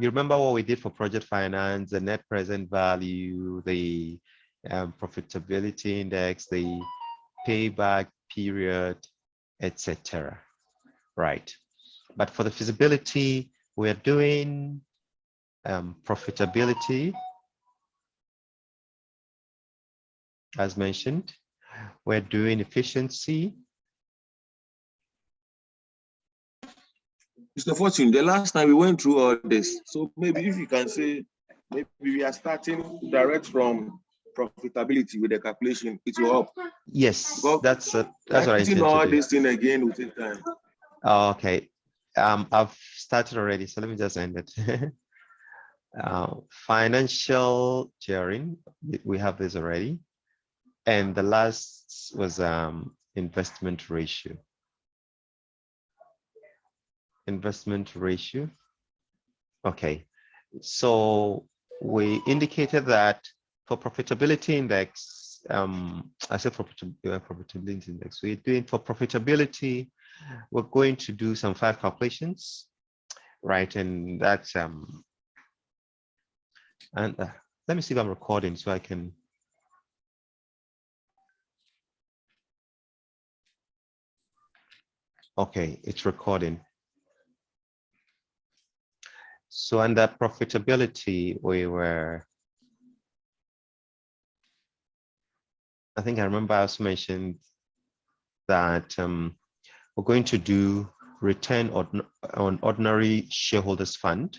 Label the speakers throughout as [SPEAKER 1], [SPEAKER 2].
[SPEAKER 1] You remember what we did for project finance, the net present value, the profitability index, the payback period, etc. Right. But for the feasibility, we're doing profitability, as mentioned. We're doing efficiency.
[SPEAKER 2] Mr. Fortune, the last time we went through all this, so maybe if you can say, maybe we are starting direct from profitability with the calculation, it will help.
[SPEAKER 1] Yes, that's what I intend to do.
[SPEAKER 2] All this thing again will take time.
[SPEAKER 1] Okay, I've started already, so let me just end it. Financial gearing, we have this already. And the last was investment ratio. Investment ratio. Okay, so we indicated that for profitability index, I said profitability index, we're doing for profitability, we're going to do some 5 calculations, right? And that's, let me see if I'm recording so I can. Okay, it's recording. So under profitability, we were, I think I remember I also mentioned that we're going to do return on ordinary shareholders fund,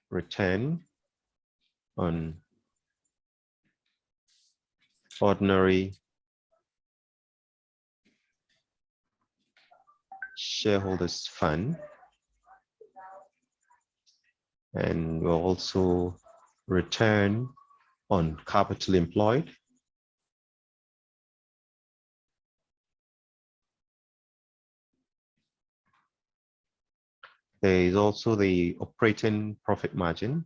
[SPEAKER 1] return on ordinary shareholders fund, and we'll also return on capital employed. There is also the operating profit margin.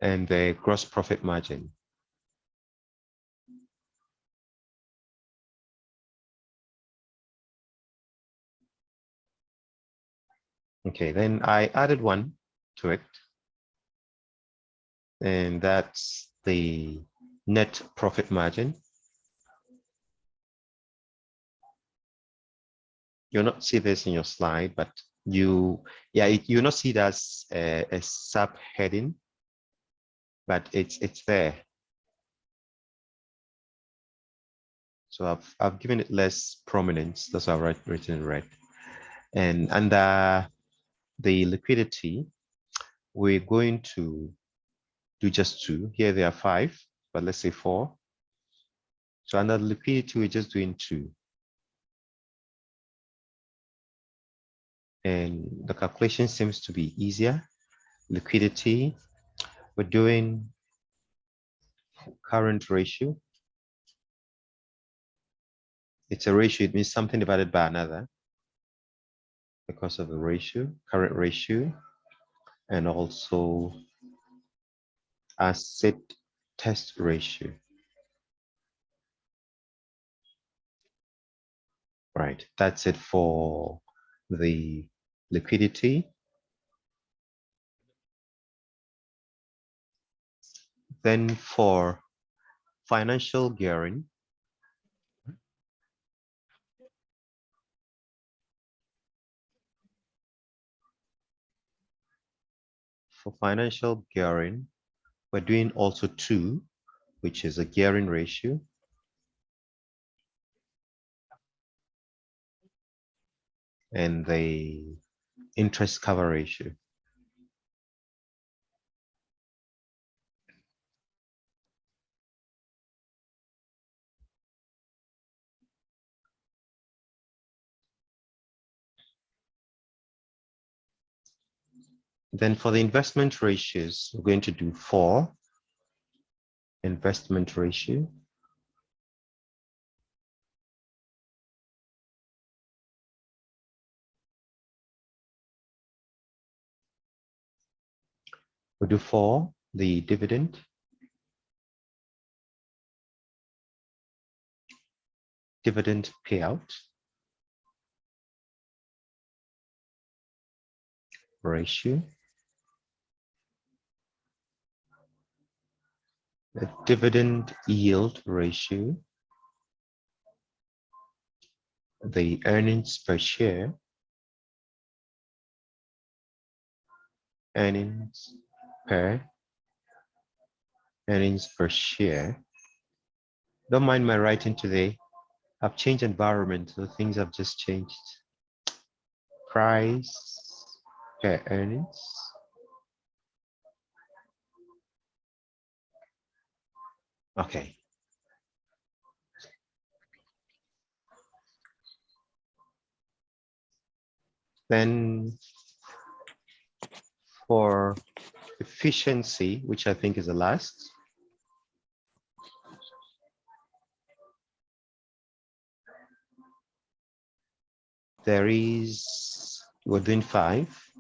[SPEAKER 1] And the gross profit margin. Okay, then I added one to it, and that's the net profit margin. You'll not see this in your slide, but you'll not see it as a subheading, but it's there. So I've given it less prominence. That's why I've written in red. And under the liquidity, we're going to do just 2. Here there are 5, but let's say 4. So under the liquidity, we're just doing 2. And the calculation seems to be easier. Liquidity, we're doing current ratio. It's a ratio, it means something divided by another because of the ratio, current ratio, and also asset test ratio. Right, that's it for the liquidity. Then for financial gearing, we're doing also 2, which is a gearing ratio. And the interest cover ratio. Then for the investment ratios, we're going to do 4 investment ratio. We do 4, the dividend. Dividend payout ratio. The dividend yield ratio. The earnings per share. Earnings per share. Don't mind my writing today. I've changed environment, so things have just changed. Price per earnings. Okay. Then for efficiency, which I think is the last. There is, we're doing 5.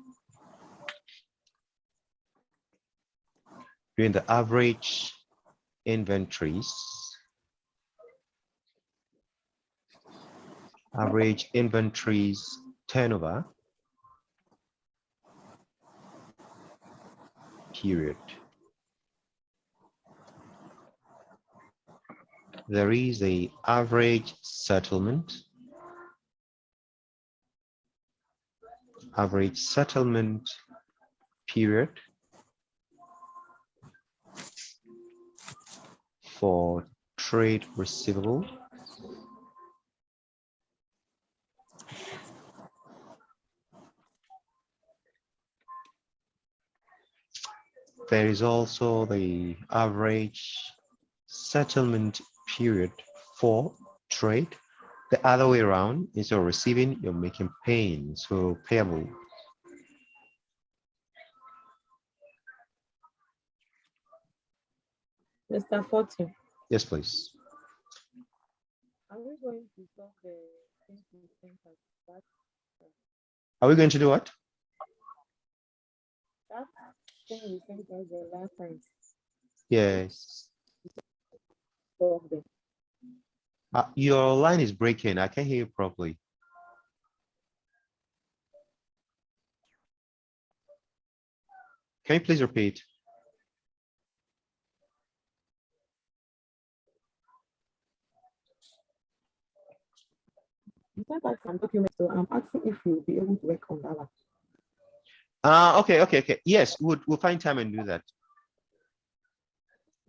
[SPEAKER 1] Doing the average inventories. Average inventories turnover period. There is a average settlement. Average settlement period for trade receivable. There is also the average settlement period for trade. The other way around is you're receiving, you're making paying, so payable.
[SPEAKER 3] Mr. Fortune.
[SPEAKER 1] Yes, please.
[SPEAKER 3] Are we going to solve the things we think as that?
[SPEAKER 1] Are we going to do what?
[SPEAKER 3] That thing we think as the last time.
[SPEAKER 1] Yes.
[SPEAKER 3] Solve them.
[SPEAKER 1] Your line is breaking. I can't hear you properly. Can you please repeat?
[SPEAKER 3] You sent out some documents, so I'm asking if you'll be able to work on that one.
[SPEAKER 1] Okay. Yes, we'll find time and do that.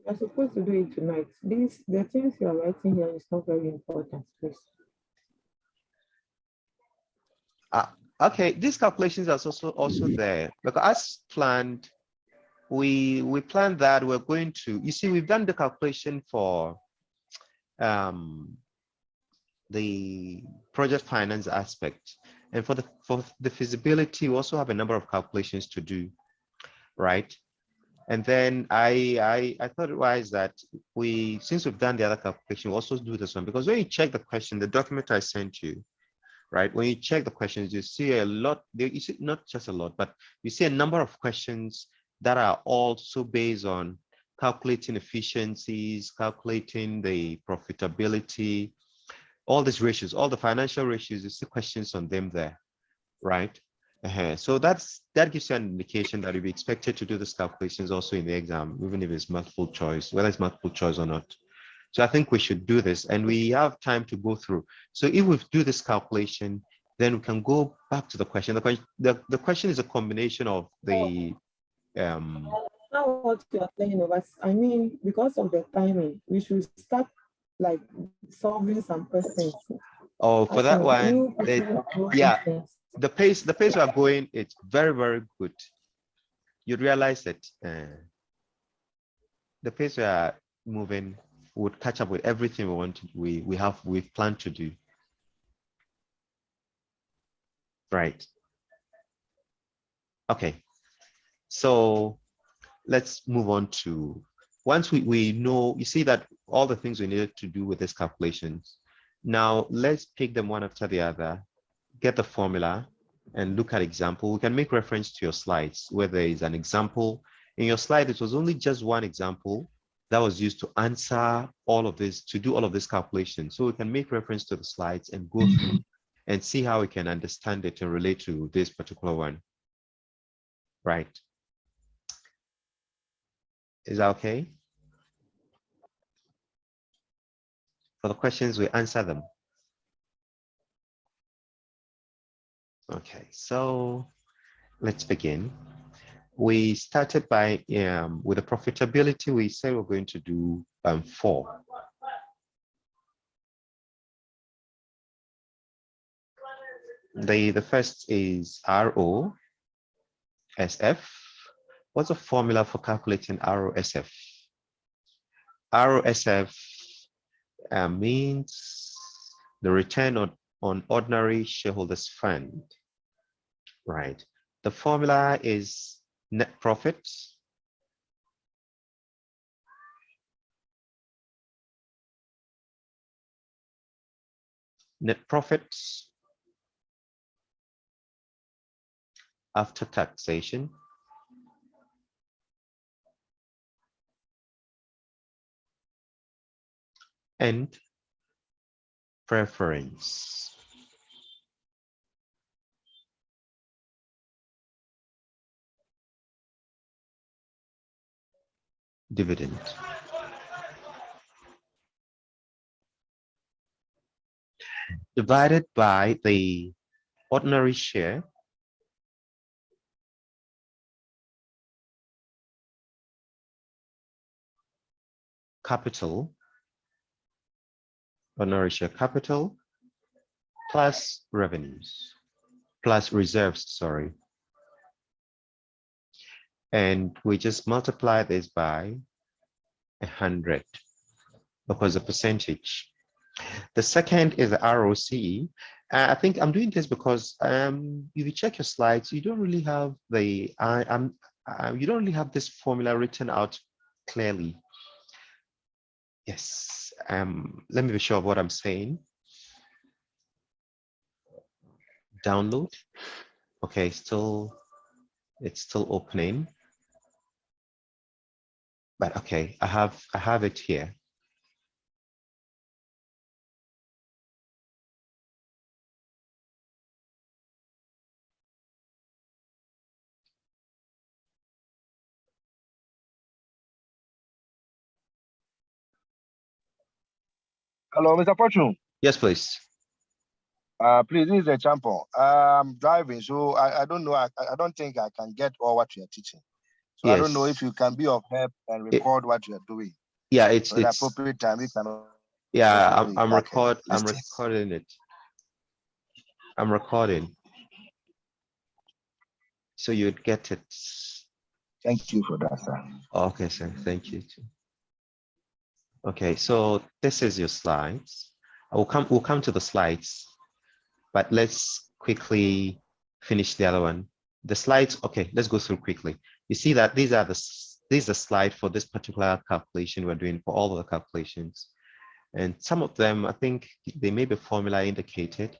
[SPEAKER 3] You're supposed to do it tonight. The things you are writing here is not very important, please.
[SPEAKER 1] Okay, these calculations are also there. Because as planned, we planned that we're going to, you see, we've done the calculation for the project finance aspect. And for the feasibility, we also have a number of calculations to do, right? And then I thought it was that since we've done the other calculation, we also do this one, because when you check the question, the document I sent you, right? When you check the questions, you see a lot, you see not just a lot, but you see a number of questions that are also based on calculating efficiencies, calculating the profitability, all these ratios, all the financial ratios, you see questions on them there, right? So that gives you an indication that you'll be expected to do these calculations also in the exam, even if it's multiple choice, whether it's multiple choice or not. So I think we should do this, and we have time to go through. So if we do this calculation, then we can go back to the question. The question is a combination of the
[SPEAKER 3] Now what you are saying, but I mean, because of the timing, we should start like solving some questions.
[SPEAKER 1] Oh, for that one, yeah, the pace we are going, it's very, very good. You'd realize that the pace we are moving would catch up with everything we've planned to do. Right. Okay. So let's move on to, once we know, you see that all the things we needed to do with these calculations. Now let's pick them one after the other, get the formula and look at example. We can make reference to your slides where there is an example In your slide, it was only just one example that was used to answer all of this, to do all of this calculation. So we can make reference to the slides and go through and see how we can understand it and relate to this particular one. Right. Is that okay? For the questions, we answer them. Okay, so let's begin. We started by with the profitability. We said we're going to do 4. The first is ROSF. What's the formula for calculating ROSF? ROSF means the return on ordinary shareholders fund, right? The formula is net profit after taxation and preference. Dividend. Divided by the ordinary share capital, ordinary share capital plus revenues, plus reserves, sorry. And we just multiply this by 100 because the percentage. The second is the ROCE. I think I'm doing this because if you check your slides, you don't really have the you don't really have this formula written out clearly. Yes. Let me be sure of what I'm saying. Download. Okay, it's still opening. But okay, I have it here.
[SPEAKER 4] Hello, Mr. Fortune.
[SPEAKER 1] Yes, please.
[SPEAKER 4] Please, this is a champion. I'm driving, so I don't know. I don't think I can get all what you are teaching. So
[SPEAKER 1] Yes.
[SPEAKER 4] I don't know if you can be of help and record what you are doing.
[SPEAKER 1] Yeah, it's
[SPEAKER 4] at the appropriate time. You can.
[SPEAKER 1] Yeah, I'm recording it. I'm recording. So you'd get it.
[SPEAKER 4] Thank you for that, sir.
[SPEAKER 1] Okay, sir. Thank you too. Okay, so this is your slides. We'll come to the slides, but let's quickly finish the other one. The slides, okay, let's go through quickly. You see that these are the slide for this particular calculation we're doing for all of the calculations. And some of them, I think they may be formula indicated.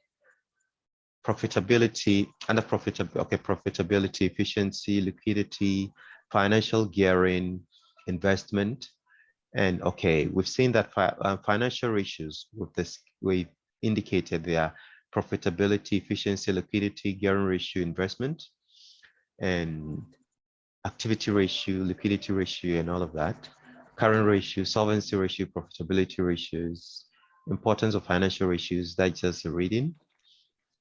[SPEAKER 1] Profitability, under profitability, okay, profitability, efficiency, liquidity, financial gearing, investment. And okay, we've seen that financial ratios with this, we indicated their profitability, efficiency, liquidity, gearing ratio, investment, and activity ratio, liquidity ratio, and all of that. Current ratio, solvency ratio, profitability ratios, importance of financial ratios, that's just a reading,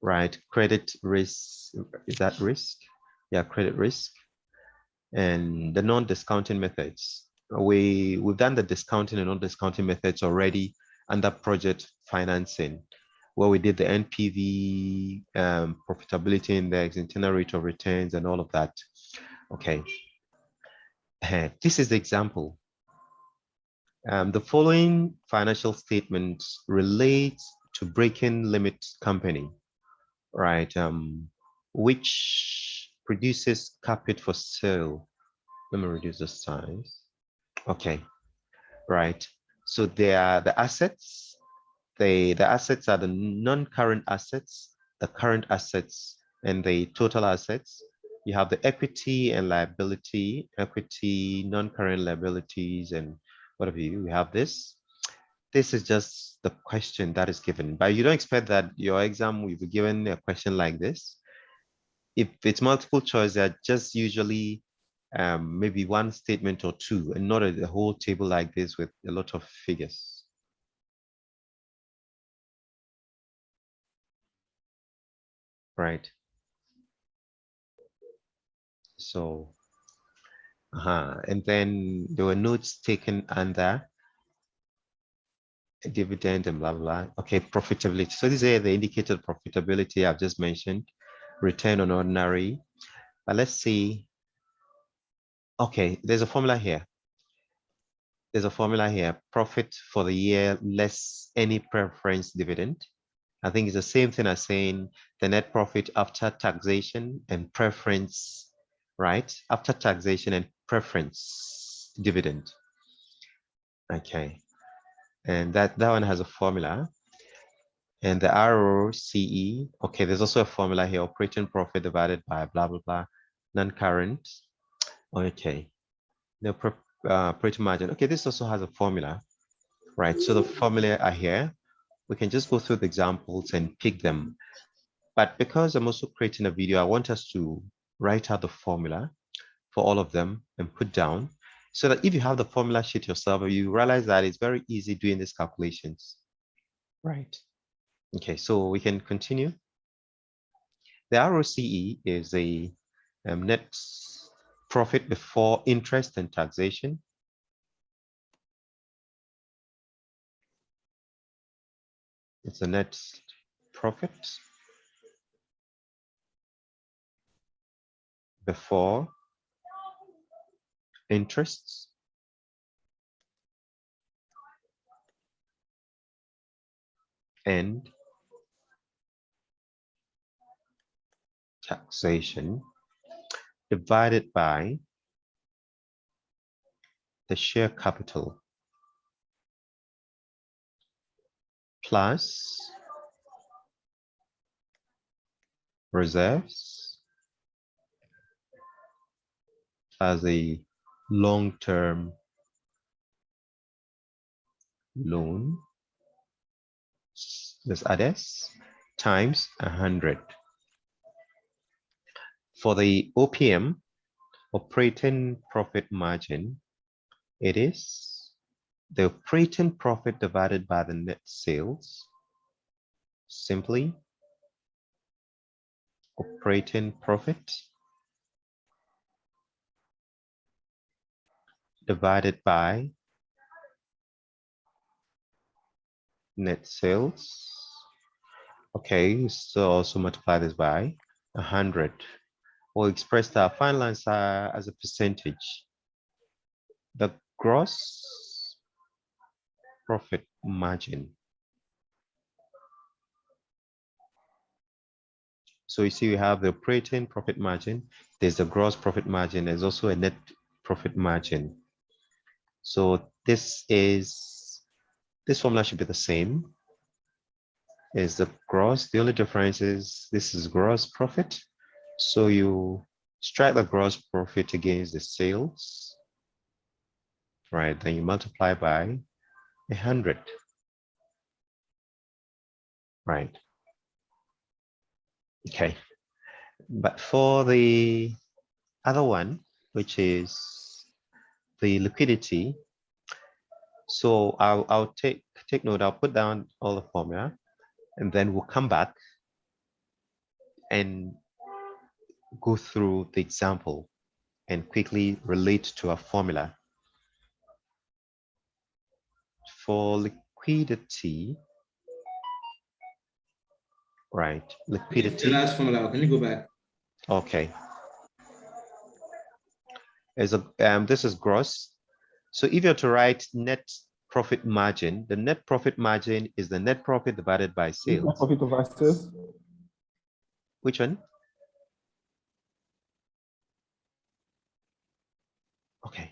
[SPEAKER 1] right? Credit risk, is that risk? Yeah, credit risk. And the non-discounting methods. We've done the discounting and non-discounting methods already under project financing, where we did the NPV, profitability index, internal rate of returns, and all of that. Okay. This is the example. The following financial statements relate to break-even limit company, right? Which produces capital for sale. Let me reduce the size. Okay, right. So they are the assets. The assets are the non-current assets, the current assets, and the total assets. You have the equity and liability, equity, non-current liabilities, and what have you. We have this. This is just the question that is given, but you don't expect that your exam will be given a question like this. If it's multiple choice, they're just usually maybe one statement or two, and not a whole table like this with a lot of figures. Right. So, and then there were notes taken under dividend and blah, blah. Okay, profitability. So these are the indicated profitability I've just mentioned, return on ordinary. But let's see. Okay, there's a formula here. There's a formula here, profit for the year less any preference dividend. I think it's the same thing as saying the net profit after taxation and preference, right? After taxation and preference dividend. Okay, and that one has a formula. And the ROCE, okay, there's also a formula here, operating profit divided by blah, blah, blah, non-current. Okay, the operating margin. Okay, this also has a formula, right? So the formula are here. We can just go through the examples and pick them. But because I'm also creating a video, I want us to write out the formula for all of them and put down so that if you have the formula sheet yourself, you realize that it's very easy doing these calculations, right? Okay, so we can continue. The ROCE is a net profit before interest and taxation. It's a net profit before interests and taxation divided by the share capital plus reserves as a long-term loan, this others, times 100. For the OPM, operating profit margin, it is the operating profit divided by the net sales, simply operating profit divided by net sales. Okay, so also multiply this by 100. We'll express our final answer as a percentage. The gross profit margin. So you see we have the operating profit margin, there's the gross profit margin, there's also a net profit margin. So this formula should be the same as the gross. The only difference is this is gross profit. So you strike the gross profit against the sales, right? Then you multiply by 100, right? Okay, but for the other one, which is the liquidity, so I'll take note, I'll put down all the formula, and then we'll come back and go through the example and quickly relate to a formula. For liquidity, right? Liquidity.
[SPEAKER 5] The last formula, can you go back?
[SPEAKER 1] Okay. As a this is gross. So if you're to write net profit margin, the net profit margin is the net profit divided by sales.
[SPEAKER 6] Net profit over sales.
[SPEAKER 1] Which one? Okay.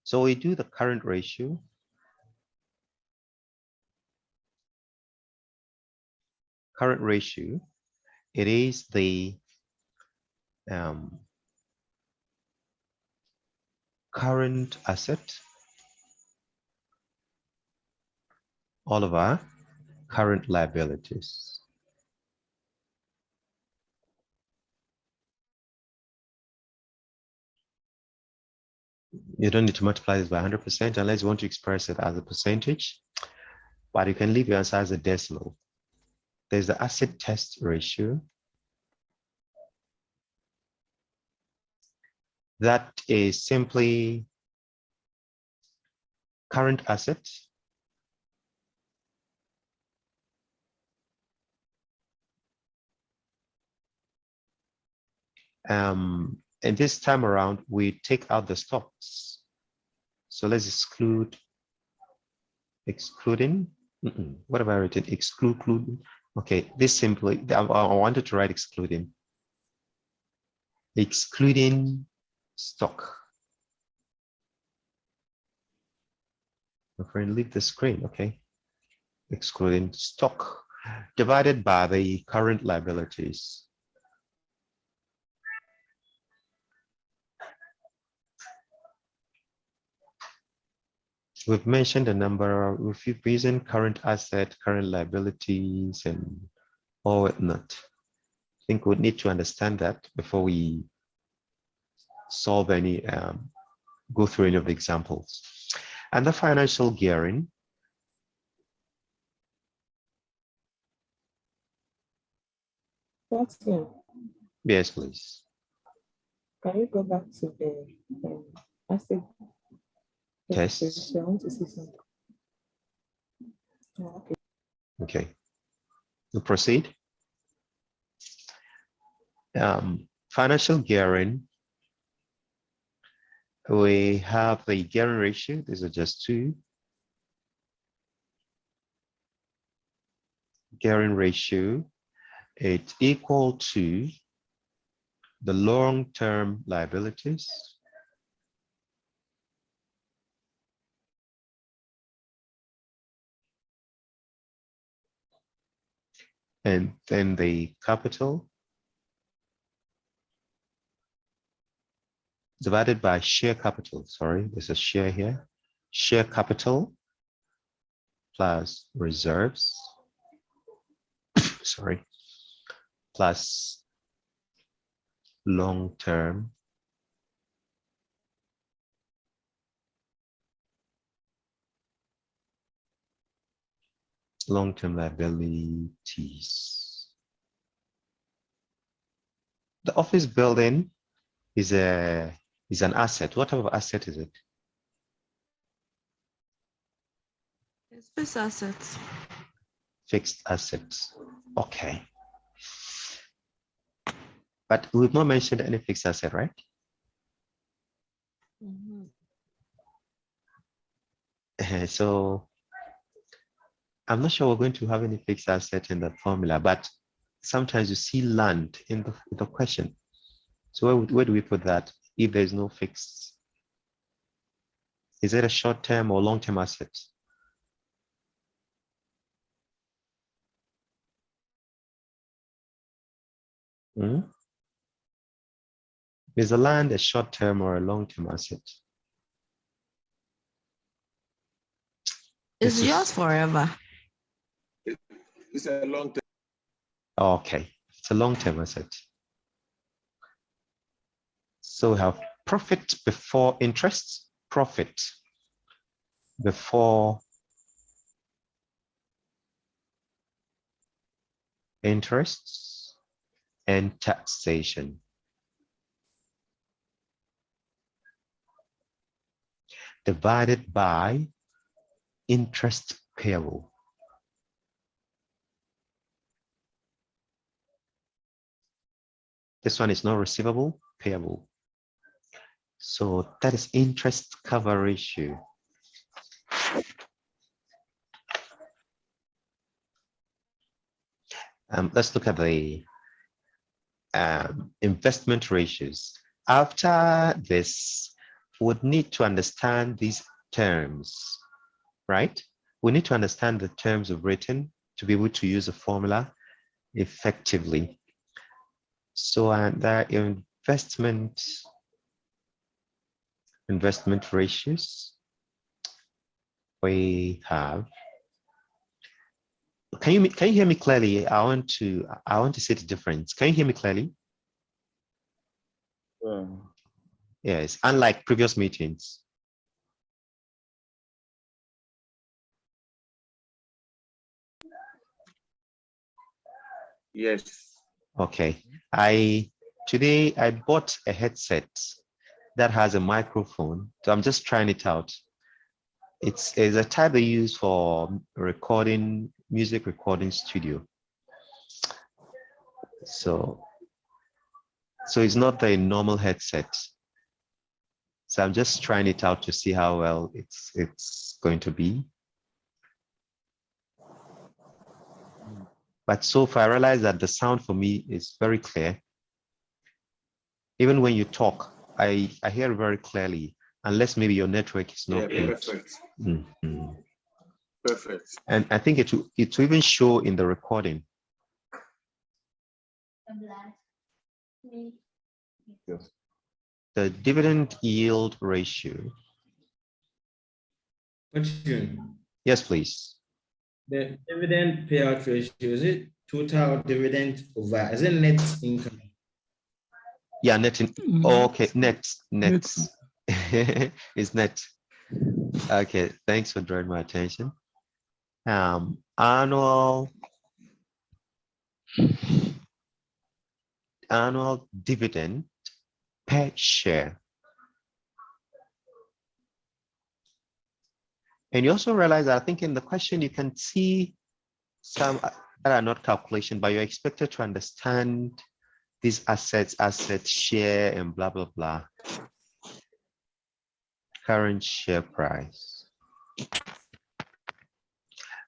[SPEAKER 1] So we do the current ratio. Current ratio It is the current asset all of our current liabilities. You don't need to multiply this by 100% unless you want to express it as a percentage, but you can leave your answer as a decimal. There's the asset test ratio. That is simply current asset and this time around, we take out the stocks. So let's excluding, what have I written? Excluding. Okay, this simply, I wanted to write excluding stock. My friend, leave the screen, okay? Excluding stock divided by the current liabilities. We've mentioned a number, if you've using current asset, current liabilities, and all whatnot. I think we need to understand that before we solve any, go through any of the examples. And the financial gearing. Yes, please.
[SPEAKER 3] Can you go back to the asset?
[SPEAKER 1] Yes.
[SPEAKER 3] I want to see something. Oh, okay.
[SPEAKER 1] Okay. We'll proceed. Financial gearing. We have the gearing ratio. These are just two. Gearing ratio. It's equal to the long-term liabilities and then the capital divided by share capital. Sorry, there's a share here. Share capital plus reserves, sorry, plus long-term liabilities. The office building is an asset. What type of asset is it?
[SPEAKER 5] It's fixed assets.
[SPEAKER 1] Fixed assets. Okay. But we've not mentioned any fixed asset, right? So I'm not sure we're going to have any fixed asset in the formula, but sometimes you see land in the question. So where do we put that if there's no fixed? Is it a short-term or long-term asset? Is the land a short-term or a long-term asset?
[SPEAKER 5] It's yours forever.
[SPEAKER 2] It's a long term.
[SPEAKER 1] Okay, it's a long-term asset. So we have profit before interest, profit before interests and taxation. Divided by interest payable. This one is not receivable, payable. So that is interest cover ratio. Let's look at the investment ratios. After this, we would need to understand these terms, right? We need to understand the terms of written to be able to use a formula effectively. So under investment ratios, we have. Can you hear me clearly? I want to see the difference. Can you hear me clearly? Yes, unlike previous meetings.
[SPEAKER 2] Yes.
[SPEAKER 1] Okay. Today I bought a headset that has a microphone. So I'm just trying it out. It's a type they use for recording, music recording studio. So it's not a normal headset. So I'm just trying it out to see how well it's going to be. But so far I realize that the sound for me is very clear. Even when you talk, I hear very clearly, unless maybe your network is not good.
[SPEAKER 2] Perfect.
[SPEAKER 1] Mm-hmm.
[SPEAKER 2] Perfect.
[SPEAKER 1] And I think it will even show in the recording.
[SPEAKER 2] Yes.
[SPEAKER 1] The dividend yield ratio.
[SPEAKER 6] Question.
[SPEAKER 1] Yes, please.
[SPEAKER 6] The dividend payout ratio, is it total dividend over, is it net income?
[SPEAKER 1] Yeah, net. Okay, net. Is net. Okay, thanks for drawing my attention. Annual dividend per share. And you also realize that I think in the question you can see some that are not calculation, but you're expected to understand these assets, share, and blah, blah, blah. Current share price.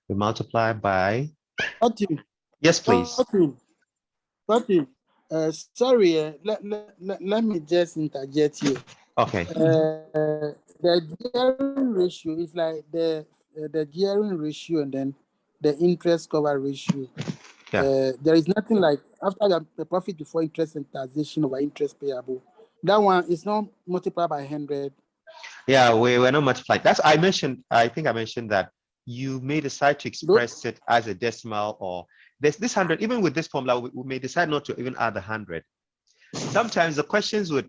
[SPEAKER 1] We multiply by. Yes, please.
[SPEAKER 7] Sorry, let me just interject you.
[SPEAKER 1] Okay.
[SPEAKER 7] The gearing ratio is like the gearing ratio and then the interest cover ratio.
[SPEAKER 1] Yeah.
[SPEAKER 7] There is nothing like after the profit before interest and taxation over interest payable. That one is not multiplied by 100.
[SPEAKER 1] Yeah, we're not multiplying. That's I think I mentioned that you may decide to express it as a decimal, or this 100. Even with this formula, we may decide not to even add the 100. Sometimes the questions if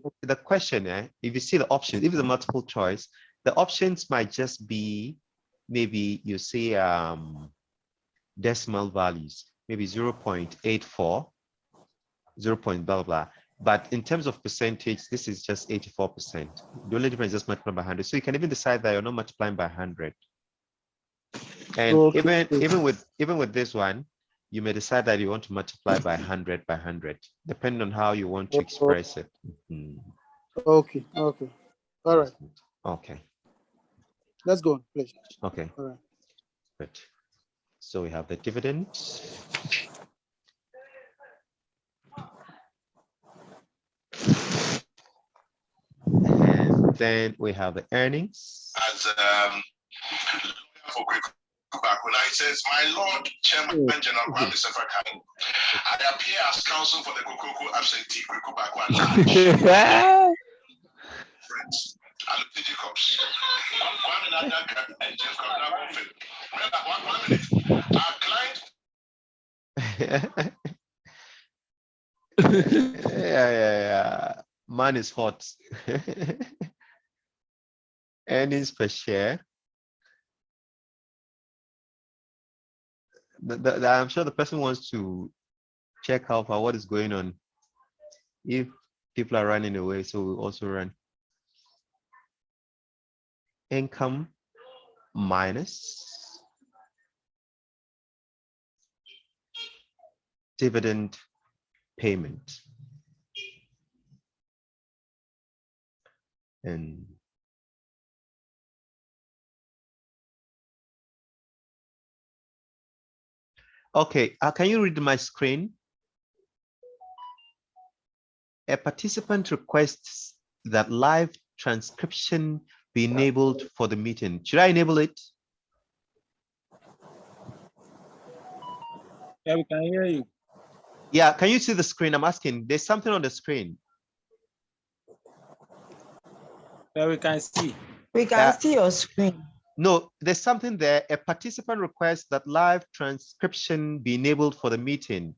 [SPEAKER 1] you see the options, if it's a multiple choice, the options might just be maybe you see decimal values, maybe 0.84, 0. Blah blah. But in terms of percentage, this is just 84%. The only difference is just multiplying by 100. So you can even decide that you're not multiplying by 100. And
[SPEAKER 7] Okay.
[SPEAKER 1] even with this one, you may decide that you want to multiply by 100 by 100, depending on how you want to express it. Mm-hmm.
[SPEAKER 7] Okay. All right.
[SPEAKER 1] Okay.
[SPEAKER 7] Let's go on, please.
[SPEAKER 1] Okay.
[SPEAKER 7] All right.
[SPEAKER 1] Good. So we have the dividend. And then we have the earnings.
[SPEAKER 8] As for quick back when I says, my Lord Chairman General Kwame Sefakan, I appear as counsel for the Kokoko absentee quick back one large. Friends, Aluti Jacobs, Kwame Nadaka and James Kwame. Remember, 1 minute. Our client.
[SPEAKER 1] Yeah. Man is hot. Earnings per share. I'm sure the person wants to check out what is going on. If people are running away, so we also run. Income minus dividend payment. And okay, can you read my screen? A participant requests that live transcription be enabled for the meeting. Should I enable it?
[SPEAKER 7] Yeah, we can hear you.
[SPEAKER 1] Yeah, can you see the screen? I'm asking. There's something on the screen.
[SPEAKER 9] Yeah, we can see.
[SPEAKER 5] We can see your screen.
[SPEAKER 1] No, there's something there. A participant requests that live transcription be enabled for the meeting.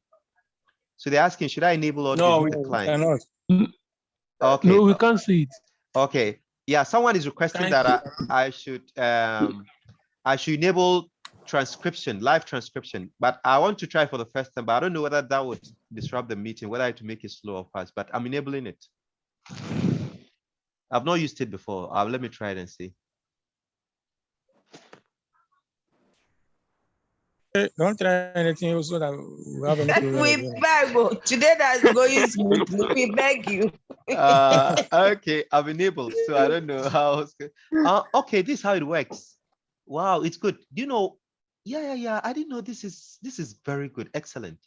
[SPEAKER 1] So they're asking, should I enable or
[SPEAKER 9] No, we
[SPEAKER 1] decline?
[SPEAKER 9] cannot.
[SPEAKER 1] Okay.
[SPEAKER 10] No, we can't see it.
[SPEAKER 1] Okay. Yeah, someone is requesting that I should enable transcription, live transcription, but I want to try for the first time, but I don't know whether that would disrupt the meeting, whether I have to make it slow or fast, but I'm enabling it. I've not used it before. Let me try it and see.
[SPEAKER 9] Don't try anything so that we have any problem
[SPEAKER 5] We
[SPEAKER 9] again.
[SPEAKER 5] beg you. Today that's going smoothly. We beg you.
[SPEAKER 1] Okay, I'm enabled, so I don't know how. Okay, this is how it works. Wow, it's good. Do you know? Yeah. I didn't know this is very good. Excellent.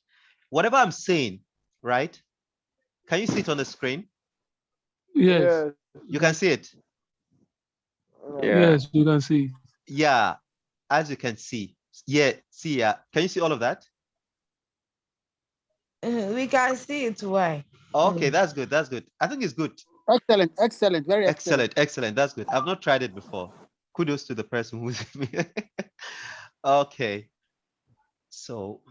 [SPEAKER 1] Whatever I'm saying, right? Can you see it on the screen?
[SPEAKER 10] Yes.
[SPEAKER 1] You can see it.
[SPEAKER 10] Yes, you can see.
[SPEAKER 1] Yeah, as you can see. Yeah, see, can you see all of that?
[SPEAKER 5] We can see it. Why?
[SPEAKER 1] Okay, that's good. That's good. I think it's good.
[SPEAKER 7] Excellent, excellent, very excellent.
[SPEAKER 1] Excellent. That's good. I've not tried it before. Kudos to the person who's me. Okay. So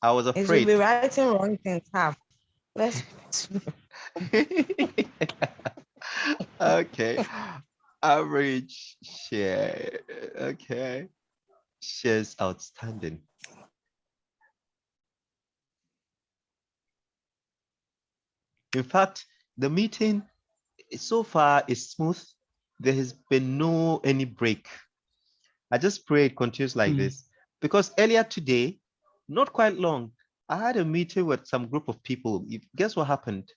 [SPEAKER 1] I was
[SPEAKER 5] It will
[SPEAKER 1] afraid.
[SPEAKER 5] be writing wrong things. Let's.
[SPEAKER 1] Okay. Average share. Okay. Shares outstanding. In fact, the meeting so far is smooth. There has been any break. I just pray it continues like this, because earlier today, not quite long, I had a meeting with some group of people. Guess what happened?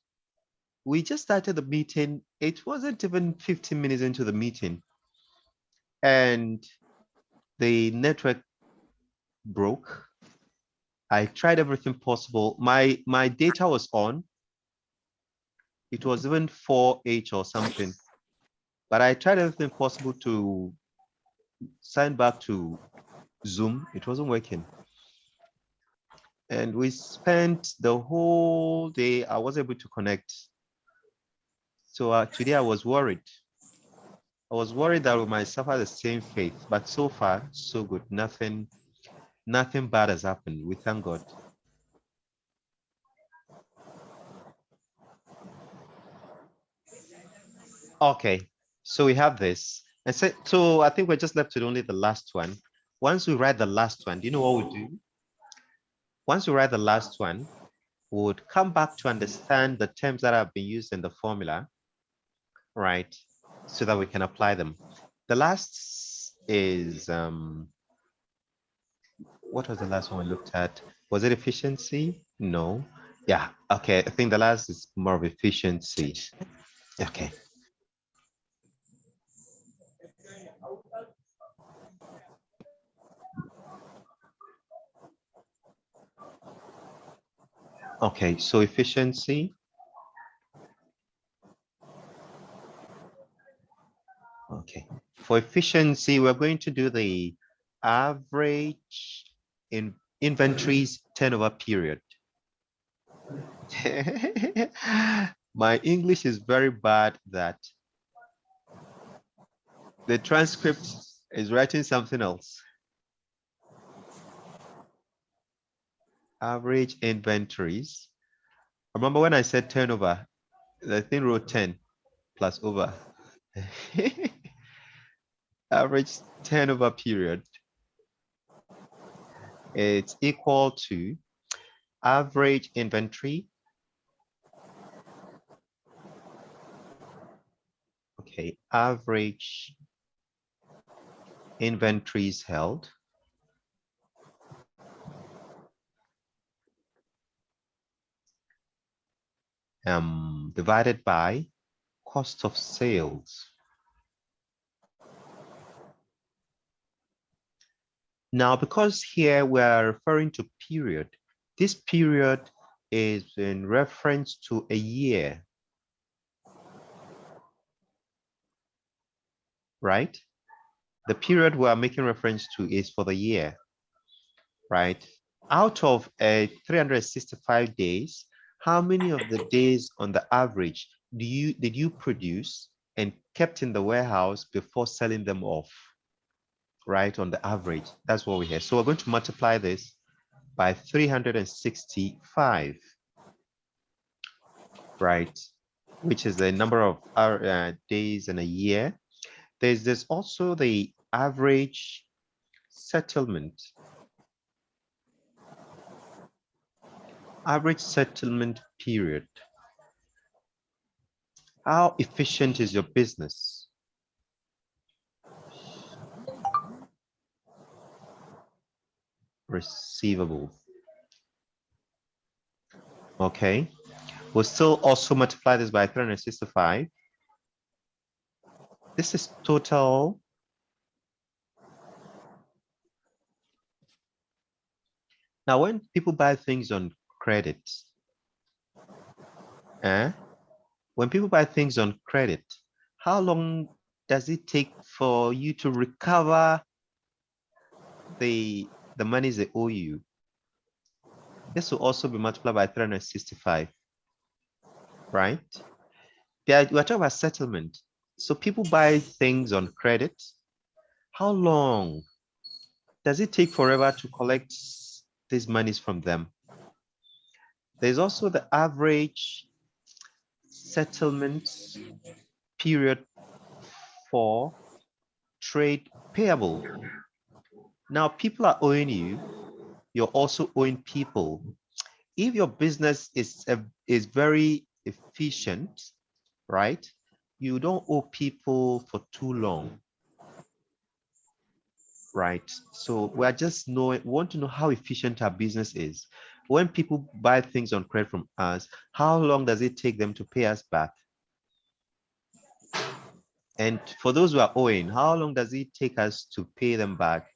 [SPEAKER 1] We just started the meeting. It wasn't even 15 minutes into the meeting, and the network broke. I tried everything possible. My data was on. It was even 4H or something, but I tried everything possible to sign back to Zoom. It wasn't working. And we spent the whole day. I was able to connect. So today I was worried. I was worried that we might suffer the same fate, but so far, so good. Nothing bad has happened. We thank God. Okay, so we have this. And so I think we're just left with only the last one. Once we write the last one, do you know what we do? Once we write the last one, we would come back to understand the terms that have been used in the formula, right? So that we can apply them. The last is, what was the last one we looked at? Was it efficiency? No. Yeah, okay. I think the last is more of efficiency. Okay. Okay, so efficiency. Okay, for efficiency, we're going to do the average in inventories turnover period. My English is very bad that the transcript is writing something else. Average inventories. Remember when I said turnover, the thing wrote 10 plus over. Average turnover period. It's equal to average inventory. Okay, average inventories held divided by cost of sales. Now, because here we're referring to period, this period is in reference to a year, right? The period we're making reference to is for the year, right? Out of 365 days, how many of the days on the average did you produce and kept in the warehouse before selling them off? Right, on the average, that's what we have. So we're going to multiply this by 365, right, which is the number of days in a year. There's also the average settlement. Average settlement period. How efficient is your business? Receivable. Okay. We'll still also multiply this by 365. This is total. Now, when people buy things on credit, when people buy things on credit, how long does it take for you to recover the monies they owe you? This will also be multiplied by 365, right? We're talking about settlement. So people buy things on credit. How long does it take forever to collect these monies from them? There's also the average settlement period for trade payable. Now, people are owing you. You're also owing people. If your business is very efficient, right, you don't owe people for too long, right? So we're just want to know how efficient our business is. When people buy things on credit from us, how long does it take them to pay us back? And for those who are owing, how long does it take us to pay them back?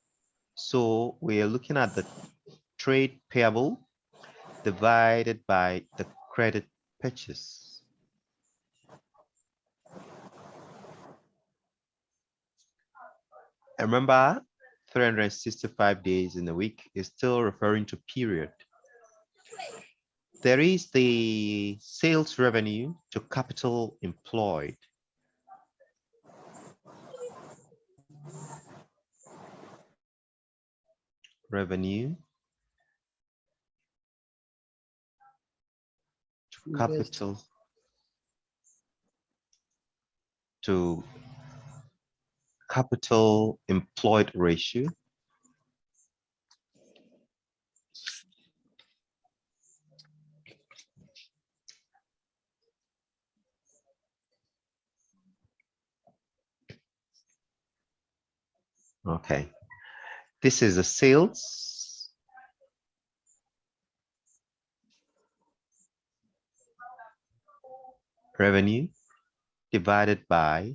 [SPEAKER 1] So we are looking at the trade payable divided by the credit purchase. And remember, 365 days in a week is still referring to period. There is the sales revenue to capital employed. Revenue to capital to capital employed ratio. Okay, this is the sales revenue divided by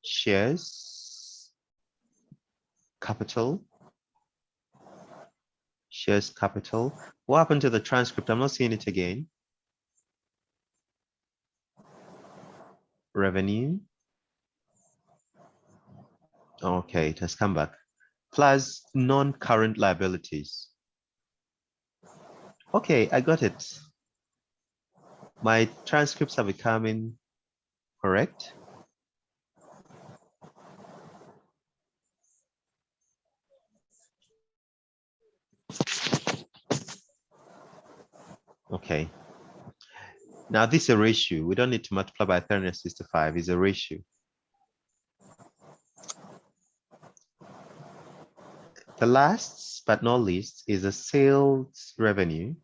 [SPEAKER 1] shares capital. Shares capital. What happened to the transcript? I'm not seeing it again. Revenue. Okay, it has come back. Plus non-current liabilities. Okay, I got it. My transcripts are becoming correct. Okay. Now this is a ratio. We don't need to multiply by 365. It's a ratio. The last but not least is the sales revenue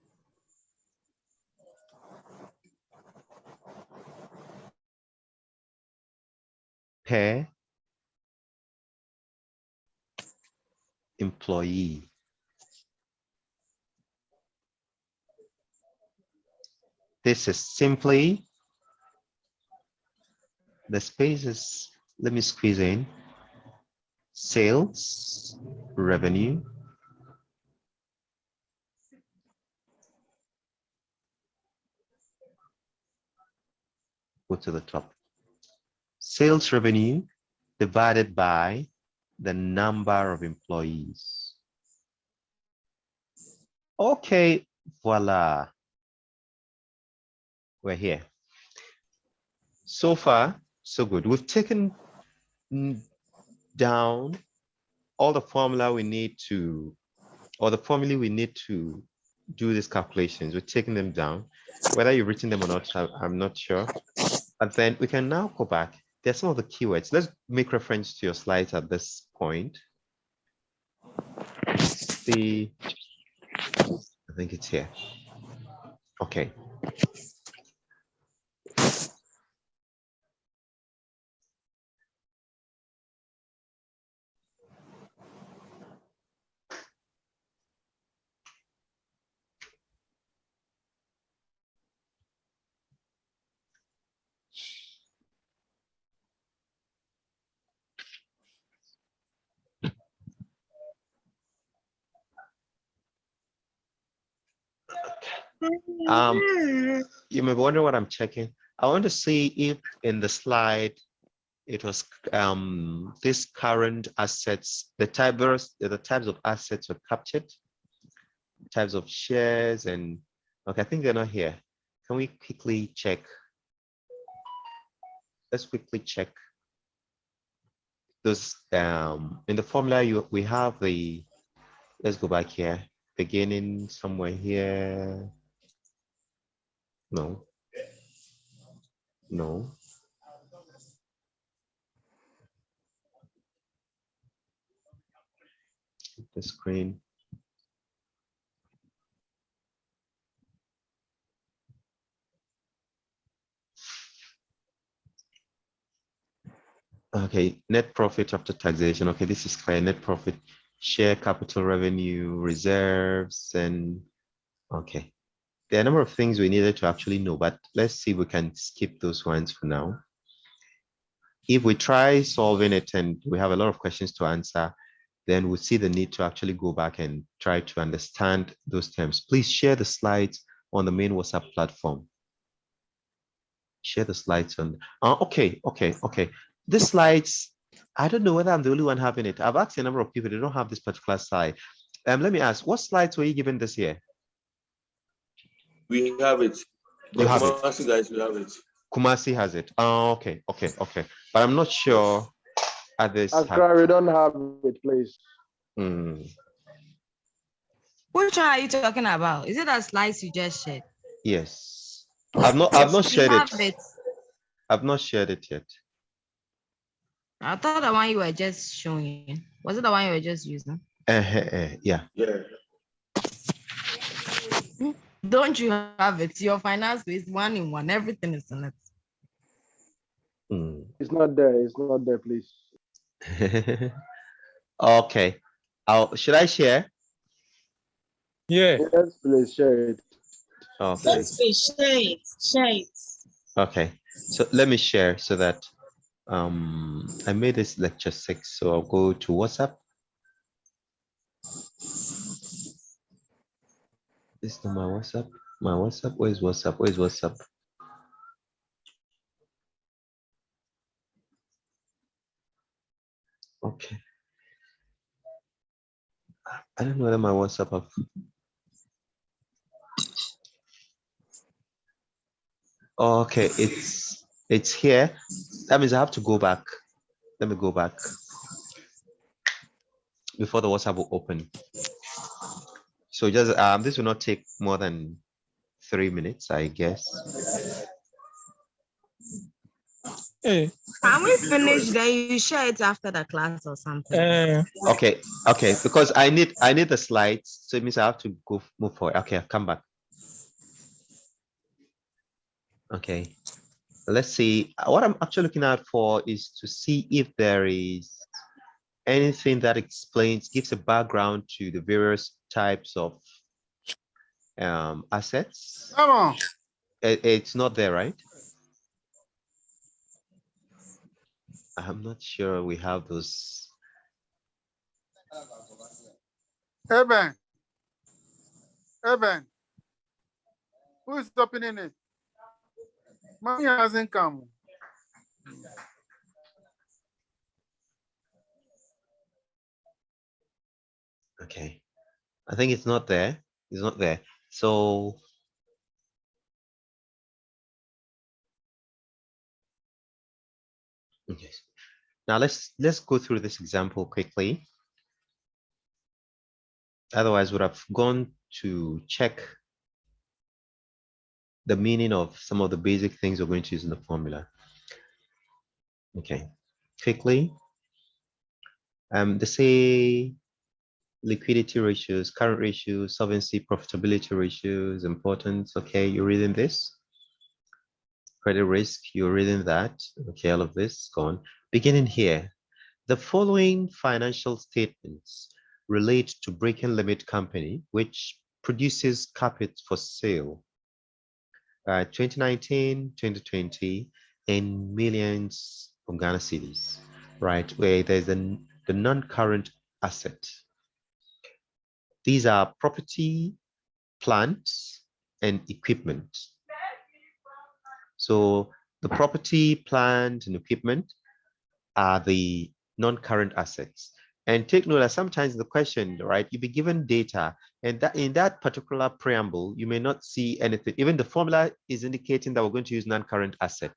[SPEAKER 1] per employee. This is simply the spaces. Let me squeeze in sales revenue go to the top. Sales revenue divided by the number of employees. Okay, voila. We're here. So far, so good. We've taken down all the formula we need to, or the formulae we need to do these calculations. We're taking them down. Whether you've written them or not, I'm not sure. But then we can now go back. There's some of the keywords. Let's make reference to your slides at this point. See, I think it's here. Okay. You may wonder what I'm checking. I want to see if in the slide it was this current assets, the types of assets were captured, types of shares, and okay, I think they're not here. Can we quickly check? Let's quickly check those. In the formula, we have the. Let's go back here. Beginning somewhere here. No. No. The screen. Okay, net profit after taxation. Okay, this is clear. Net profit, share capital revenue, reserves, and okay. There are a number of things we needed to actually know, but let's see if we can skip those ones for now. If we try solving it and we have a lot of questions to answer, then we'll see the need to actually go back and try to understand those terms. Please share the slides on the main WhatsApp platform. Share the slides on. Okay. These slides, I don't know whether I'm the only one having it. I've asked a number of people, they don't have this particular slide. Let me ask, what slides were you given this year?
[SPEAKER 2] We have it.
[SPEAKER 1] You have it.
[SPEAKER 2] Kumasi guys, we have it.
[SPEAKER 1] Kumasi has it. Okay. But I'm not sure others have.
[SPEAKER 10] Accra, we don't have it, please.
[SPEAKER 5] Which one are you talking about? Is it that slides you just shared?
[SPEAKER 1] Yes. I've not shared it.
[SPEAKER 5] It.
[SPEAKER 1] I've not shared it yet.
[SPEAKER 5] I thought the one you were just showing. Was it the one you were just using?
[SPEAKER 1] Yeah.
[SPEAKER 5] Don't you have it? Your finance is 1 in 1. Everything is in it.
[SPEAKER 10] It's not there. It's not there, please.
[SPEAKER 1] Okay. Should I share?
[SPEAKER 9] Yeah.
[SPEAKER 10] Yes, please share it.
[SPEAKER 1] Okay.
[SPEAKER 11] Yes, please share it. Share it.
[SPEAKER 1] Okay. So let me share so that I made this lecture 6, so I'll go to WhatsApp. This is not my WhatsApp. My WhatsApp. Where's WhatsApp? Where's WhatsApp? Okay. I don't know whether my WhatsApp have. Okay, it's here. That means I have to go back. Let me go back before the WhatsApp will open. So just this will not take more than 3 minutes, I guess.
[SPEAKER 9] Hey.
[SPEAKER 5] Can we finish then you share it after the class or something?
[SPEAKER 1] Okay, because I need the slides, so it means I have to go move forward. Okay, I've come back. Okay, let's see. What I'm actually looking out for is to see if there is anything that gives a background to the various types of assets.
[SPEAKER 7] Come on.
[SPEAKER 1] It's not there, right? I'm not sure we have those.
[SPEAKER 7] Eben. Who is opening it? Money hasn't come.
[SPEAKER 1] Okay, I think it's not there. It's not there. So okay. Now let's go through this example quickly. Otherwise, would have gone to check the meaning of some of the basic things we're going to use in the formula. Okay, quickly. They say liquidity ratios, current ratios, solvency, profitability ratios, importance. Okay, you're reading this. Credit risk, you're reading that. Okay, all of this gone. Beginning here, the following financial statements relate to breaking limit company, which produces capital for sale. 2019, 2020, in millions of Ghana cedis, right? Where there's the non-current asset. These are property, plants, and equipment. So the property, plant, and equipment are the non-current assets. And take note that sometimes in the question, right, you'll be given data, and that in that particular preamble, you may not see anything. Even the formula is indicating that we're going to use non-current asset,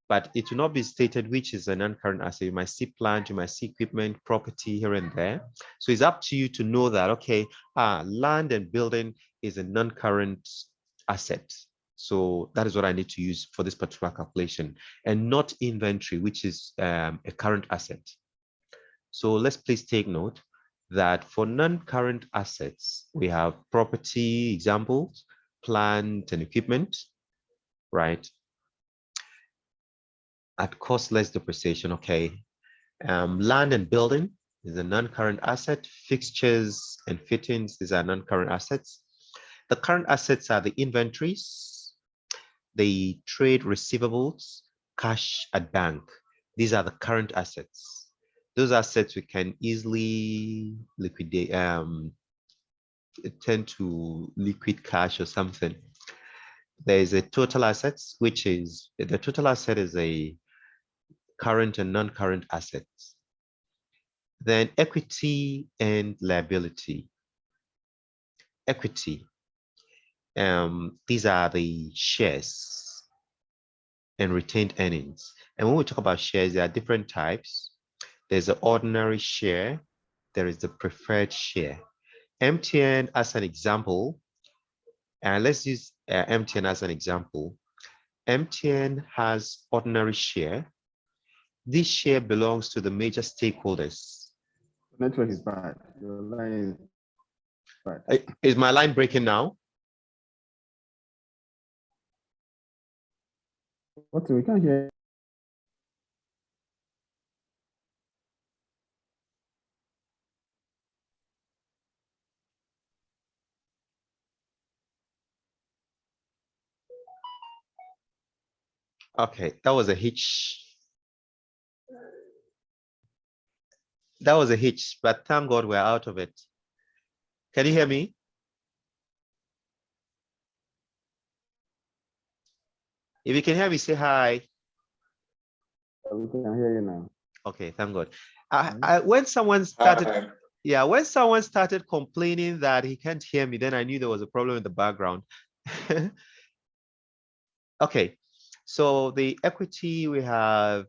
[SPEAKER 1] but it will not be stated which is a non-current asset. You might see plant, you might see equipment, property here and there. So it's up to you to know that, okay, land and building is a non-current asset. So that is what I need to use for this particular calculation, and not inventory, which is a current asset. So let's please take note that for non-current assets, we have property examples, plant and equipment, right? At cost less depreciation, okay. Land and building is a non-current asset. Fixtures and fittings, these are non-current assets. The current assets are the inventories, the trade receivables, cash at bank. These are the current assets. Those assets we can easily liquidate, tend to liquid cash or something. There is a total assets, which is, the total asset is a current and non-current assets. Then equity and liability. Equity, these are the shares and retained earnings. And when we talk about shares, there are different types. There's the ordinary share, there is the preferred share. MTN as an example, and let's use MTN as an example. MTN has ordinary share. This share belongs to the major stakeholders.
[SPEAKER 12] Network is bad. Your line is bad.
[SPEAKER 1] Is my line breaking now?
[SPEAKER 12] What? We can't hear.
[SPEAKER 1] Okay, that was a hitch. That was a hitch, but thank God we're out of it. Can you hear me? If you can hear me, say hi.
[SPEAKER 12] We can hear you now.
[SPEAKER 1] Okay, thank God. When someone started, yeah, when someone started complaining that he can't hear me, then I knew there was a problem in the background. Okay, so the equity, we have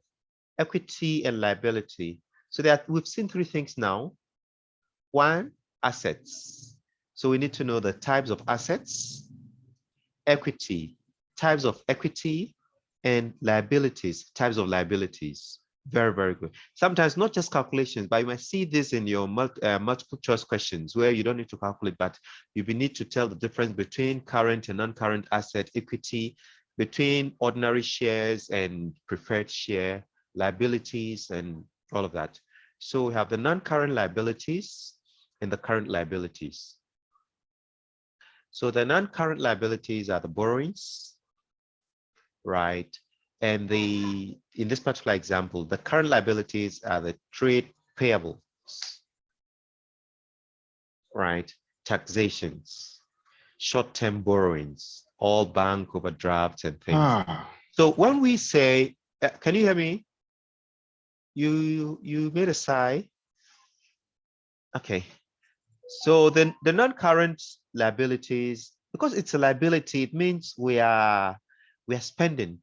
[SPEAKER 1] equity and liability. So that we've seen three things now. One, assets. So we need to know the types of assets, equity, types of equity, and liabilities, types of liabilities. Very, very good. Sometimes not just calculations, but you might see this in your multiple choice questions where you don't need to calculate, but you need to tell the difference between current and non-current asset, equity, between ordinary shares and preferred share, liabilities, and all of that. So we have the non-current liabilities and the current liabilities. So the non-current liabilities are the borrowings, right? And in this particular example, the current liabilities are the trade payables, right? Taxations, short-term borrowings, all bank overdrafts and things. So when we say, can you hear me? You made a sigh. Okay. So then the non-current liabilities, because it's a liability, it means we are spending,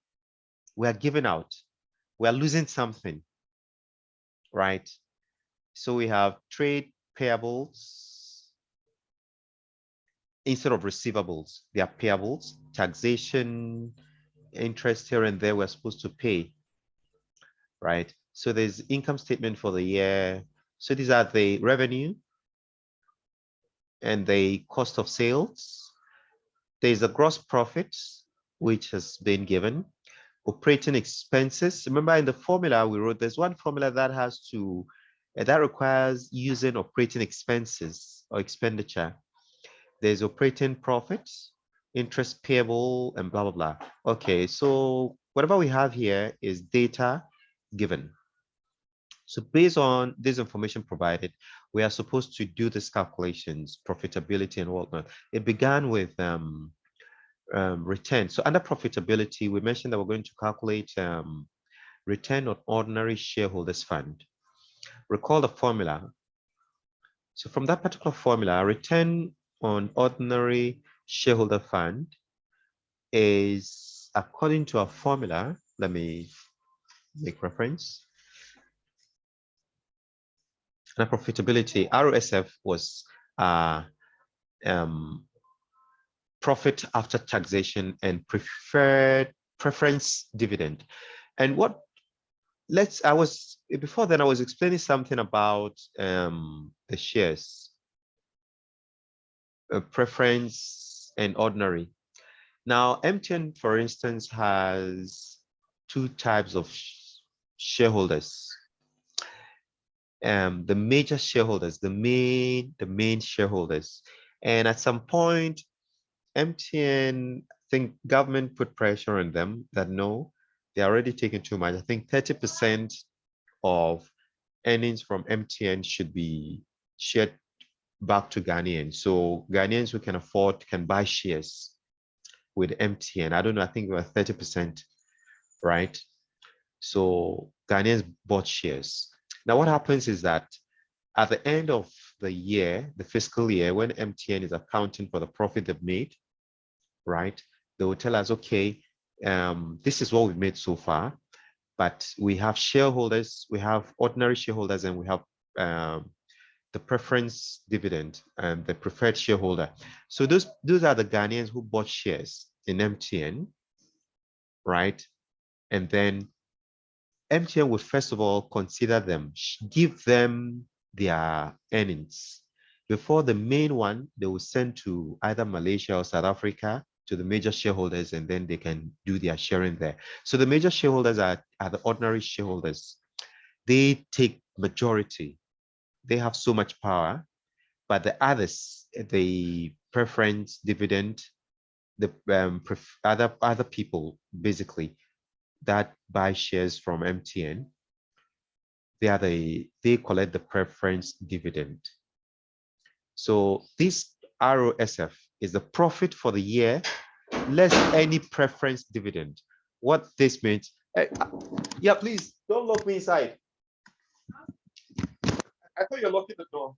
[SPEAKER 1] we are giving out, we are losing something, right? So we have trade payables instead of receivables. They are payables, taxation, interest here and there we're supposed to pay, right? So there's income statement for the year. So these are the revenue and the cost of sales. There's a gross profit, which has been given. Operating expenses. Remember in the formula we wrote, there's one formula that has to, that requires using operating expenses or expenditure. There's operating profits, interest payable, and blah, blah, blah. Okay, so whatever we have here is data given. So based on this information provided, we are supposed to do these calculations, profitability and whatnot. It began with return. So under profitability, we mentioned that we're going to calculate return on ordinary shareholders fund. Recall the formula. So from that particular formula, return on ordinary shareholder fund is according to a formula. Let me make reference. And profitability, ROSF was profit after taxation and preference dividend. And what before then I was explaining something about the shares, preference and ordinary. Now MTN, for instance, has two types of shareholders. The major shareholders, the main shareholders. And at some point, MTN, I think government put pressure on them that no, they're already taking too much. I think 30% of earnings from MTN should be shared back to Ghanaians. So Ghanaians who can afford can buy shares with MTN. I don't know, I think it was 30%, right? So Ghanaians bought shares. Now what happens is that at the end of the year, the fiscal year, when MTN is accounting for the profit they've made, right, they will tell us, okay, this is what we've made so far, but we have shareholders, we have ordinary shareholders, and we have the preference dividend and the preferred shareholder. So those are the Ghanaians who bought shares in MTN, right? And then MTN would first of all consider them, give them their earnings. Before the main one, they will send to either Malaysia or South Africa to the major shareholders, and then they can do their sharing there. So the major shareholders are the ordinary shareholders. They take majority. They have so much power, but the others, the preference dividend, the other people basically that buy shares from MTN, they collect the preference dividend. So this ROSF is the profit for the year less any preference dividend. What this means, yeah, please don't lock me inside. I thought you're locking the door.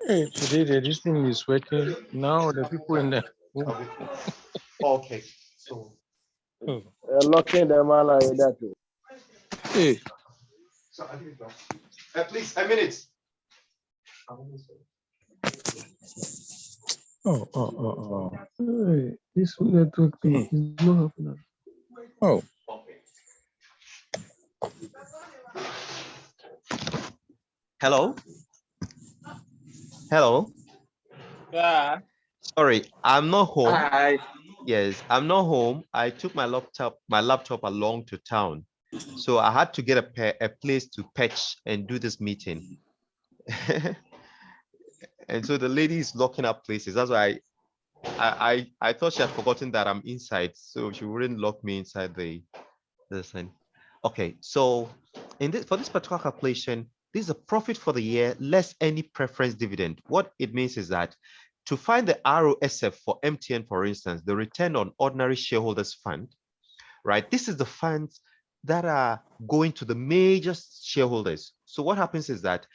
[SPEAKER 9] Hey, today this thing is working. Now the people in the
[SPEAKER 1] Okay, so
[SPEAKER 10] Locking them out like that too.
[SPEAKER 9] hey.
[SPEAKER 1] So please, a minute.
[SPEAKER 9] Oh. Hey, this network thing is not happening. Oh.
[SPEAKER 1] Hello.
[SPEAKER 13] Yeah.
[SPEAKER 1] Sorry, I'm not home.
[SPEAKER 13] Hi.
[SPEAKER 1] Yes, I'm not home. I took my laptop along to town. So I had to get a place to patch and do this meeting. And so the lady is locking up places. That's why I thought she had forgotten that I'm inside, so she wouldn't lock me inside the thing. Okay, so for this particular calculation, this is a profit for the year less any preference dividend. What it means is that to find the ROSF for MTN, for instance, the return on ordinary shareholders fund, right? This is the funds that are going to the major shareholders. So what happens is that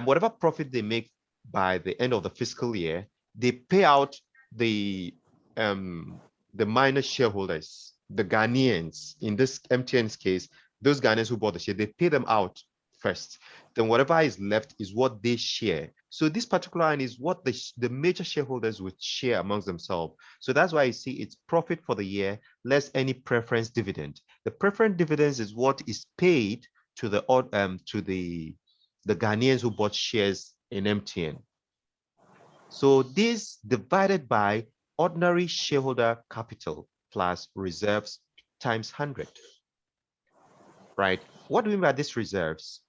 [SPEAKER 1] whatever profit they make by the end of the fiscal year, they pay out the minor shareholders, the Ghanaians. In this MTN's case, those Ghanaians who bought the share, they pay them out first. Then whatever is left is what they share. So this particular line is what the major shareholders would share amongst themselves. So that's why you see it's profit for the year less any preference dividend. The preference dividends is what is paid to the Ghanaians who bought shares in MTN. So this divided by ordinary shareholder capital plus reserves times 100. Right? What do we mean by these reserves?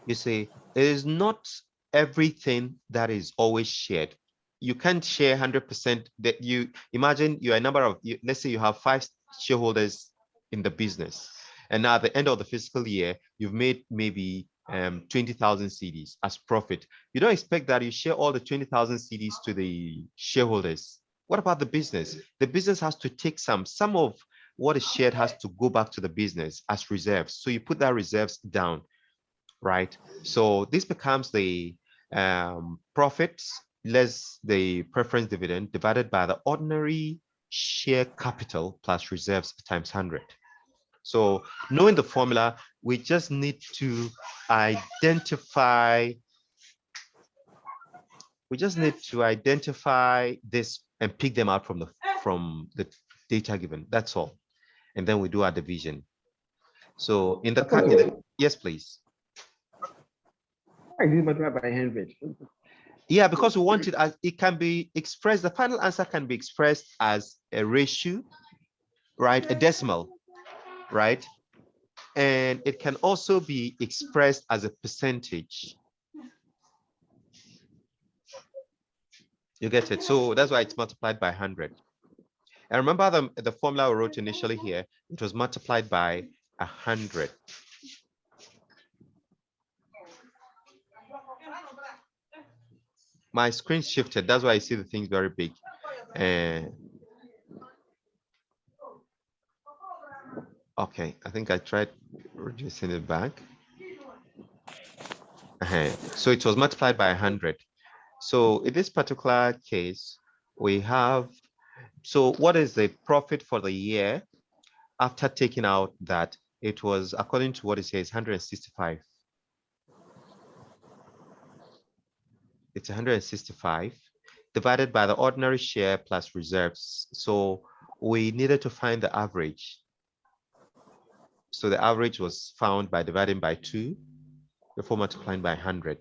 [SPEAKER 1] You see, it is not everything that is always shared. You can't share 100%. That you imagine you are a number of, let's say you have 5 shareholders in the business, and now at the end of the fiscal year, you've made maybe 20,000 CDs as profit. You don't expect that you share all the 20,000 CDs to the shareholders. What about the business? The business has to take some of what is shared has to go back to the business as reserves. So you put that reserves down, right? So this becomes the profits less the preference dividend divided by the ordinary share capital plus reserves times 100. So knowing the formula, we just need to identify this and pick them out from the data given. That's all. And then we do our division. So in the yes, please.
[SPEAKER 12] Why is it multiplied by 100?
[SPEAKER 1] Yeah, because we want it as it can be expressed. The final answer can be expressed as a ratio, right? A decimal, right? And it can also be expressed as a percentage. You get it? So that's why it's multiplied by 100. And remember the formula we wrote initially here, it was multiplied by 100. My screen shifted. That's why I see the things very big. Okay, I think I tried reducing it back. So it was multiplied by 100. So in this particular case, we have, so what is the profit for the year after taking out that? It was, according to what it says, 165. It's 165 divided by the ordinary share plus reserves. So we needed to find the average. So the average was found by dividing by 2 before multiplying by 100.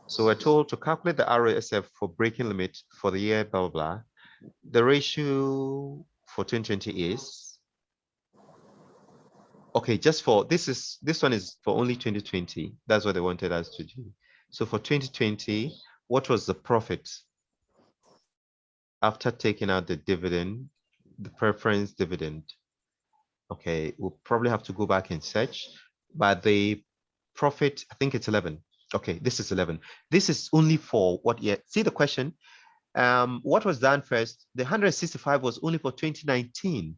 [SPEAKER 1] So we're told to calculate the RSF for breaking limit for the year, blah, blah, blah. The ratio for 2020 is, okay, just for, this one is for only 2020. That's what they wanted us to do. So for 2020, what was the profit after taking out the dividend, the preference dividend? Okay, we'll probably have to go back and search, but the profit, I think it's 11. Okay, this is 11. This is only for what year? See the question. What was done first? The 165 was only for 2019,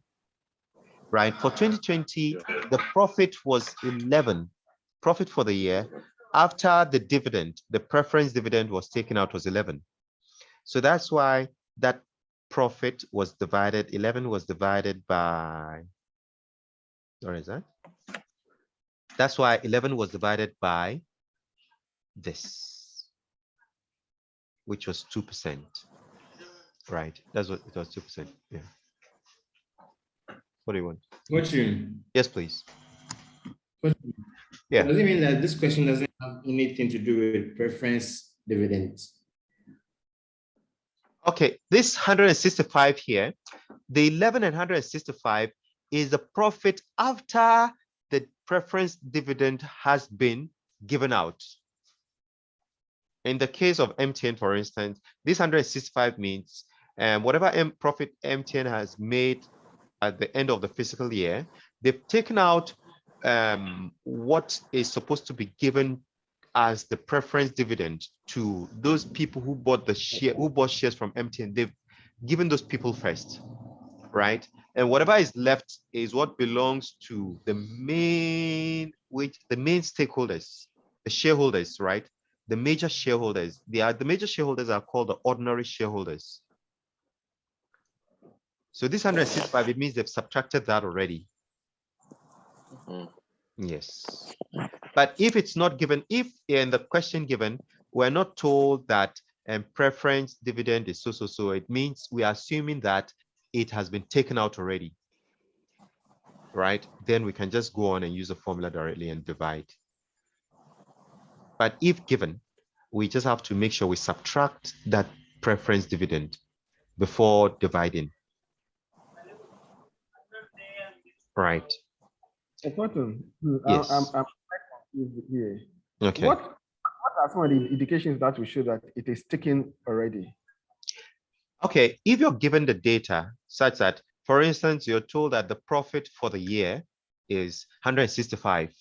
[SPEAKER 1] right? For 2020, the profit was 11. Profit for the year after the dividend, the preference dividend was taken out was 11. So that's why that profit was divided, 11 was divided by, where is that? That's why 11 was divided by this, which was 2%, right? That's what it was, 2%. Yeah. What do you want?
[SPEAKER 6] What you?
[SPEAKER 1] Yes, please.
[SPEAKER 6] Yeah. Does it mean that this question doesn't have anything to do with preference dividends?
[SPEAKER 1] Okay, this 165 here, the 11 and 165 is the profit after the preference dividend has been given out. In the case of MTN, for instance, this 165 means whatever profit MTN has made at the end of the fiscal year, they've taken out what is supposed to be given as the preference dividend to those people who bought the share, who bought shares from MTN. They've given those people first. right? And whatever is left is what belongs to the main stakeholders, the shareholders, right? The major shareholders. The major shareholders are called the ordinary shareholders. So this 165, it means they've subtracted that already. Yes. But if it's not given, if in the question given, we're not told that preference dividend is so, it means we are assuming that it has been taken out already, right? Then we can just go on and use the formula directly and divide. But if given, we just have to make sure we subtract that preference dividend before dividing. Right.
[SPEAKER 12] Important.
[SPEAKER 1] Yes.
[SPEAKER 12] I'm confused here.
[SPEAKER 1] Okay.
[SPEAKER 12] What are some of the indications that will show that it is taken already?
[SPEAKER 1] Okay, if you're given the data such that, for instance, you're told that the profit for the year is 165,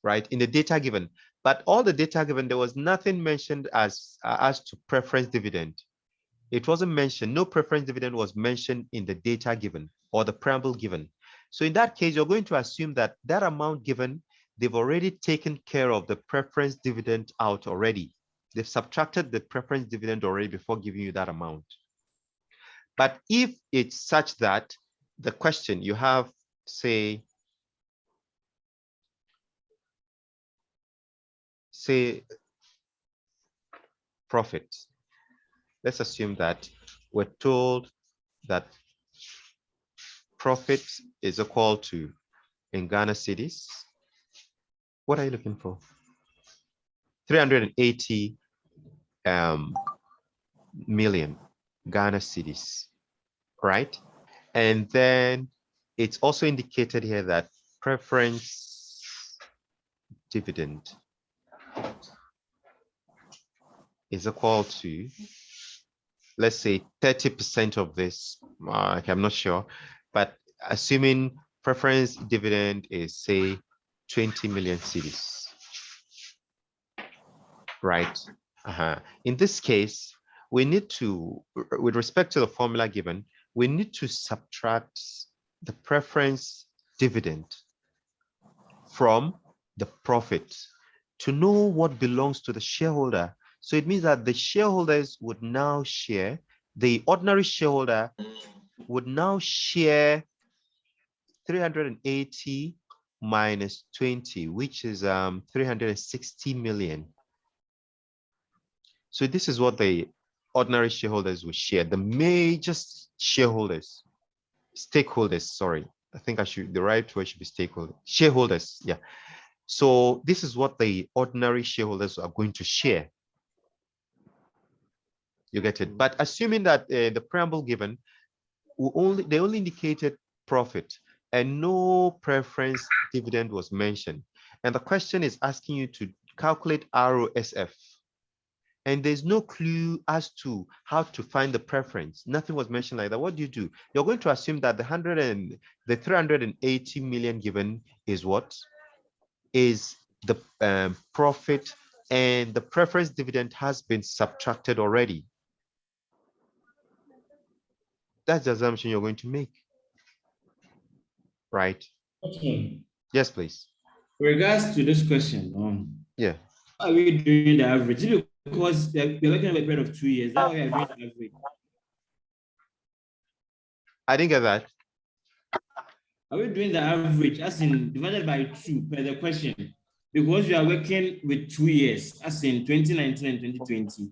[SPEAKER 1] right? In the data given, but all the data given, there was nothing mentioned as to preference dividend. It wasn't mentioned, no preference dividend was mentioned in the data given or the preamble given. So in that case, you're going to assume that that amount given, they've already taken care of the preference dividend out already. They've subtracted the preference dividend already before giving you that amount. But if it's such that the question you have, say profit, let's assume that we're told that profit is equal to, in Ghana cedis, what are you looking for? 380 million Ghana cedis, right? And then it's also indicated here that preference dividend is equal to, let's say 30% of this, I'm not sure, but assuming preference dividend is say 20 million cedis, right? In this case, we need to, with respect to the formula given, we need to subtract the preference dividend from the profit to know what belongs to the shareholder. So it means that the shareholders would now share, the ordinary shareholder would now share 380 minus 20, which is 360 million. So this is what the ordinary shareholders will share, the major shareholders, stakeholders, sorry. I think the right word should be stakeholders, shareholders, yeah. So this is what the ordinary shareholders are going to share. You get it? But assuming that the preamble given, they only indicated profit and no preference dividend was mentioned. And the question is asking you to calculate ROSF. And there's no clue as to how to find the preference. Nothing was mentioned like that. What do? You're going to assume that the 380 million given is what? Is the profit, and the preference dividend has been subtracted already. That's the assumption you're going to make. Right?
[SPEAKER 6] Okay.
[SPEAKER 1] Yes, please.
[SPEAKER 6] Regards to this question,
[SPEAKER 1] yeah.
[SPEAKER 6] Are we doing the average? Is it because we're looking at a period of 2 years? That way, I'm doing the average.
[SPEAKER 1] I didn't get that.
[SPEAKER 6] Are we doing the average as in divided by 2 per the question? Because we are working with 2 years, as in 2019 and 2020.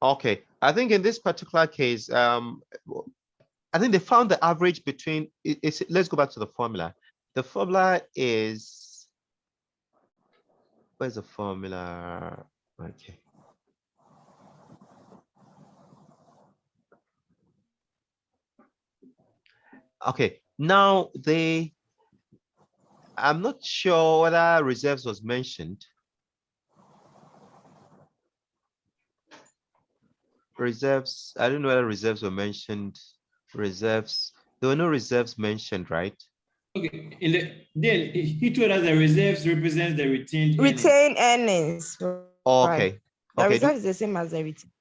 [SPEAKER 1] Okay. I think in this particular case, I think they found the average between, let's go back to the formula. The formula is, where's the formula? Okay. Okay, now I'm not sure whether reserves was mentioned. Reserves, I don't know whether reserves were mentioned. Reserves, there were no reserves mentioned, right?
[SPEAKER 6] Okay, then he told us the reserves represents the retained earnings.
[SPEAKER 5] Retained earnings.
[SPEAKER 1] Oh, okay.
[SPEAKER 5] The
[SPEAKER 1] Okay.
[SPEAKER 5] reserve is the same as the retain.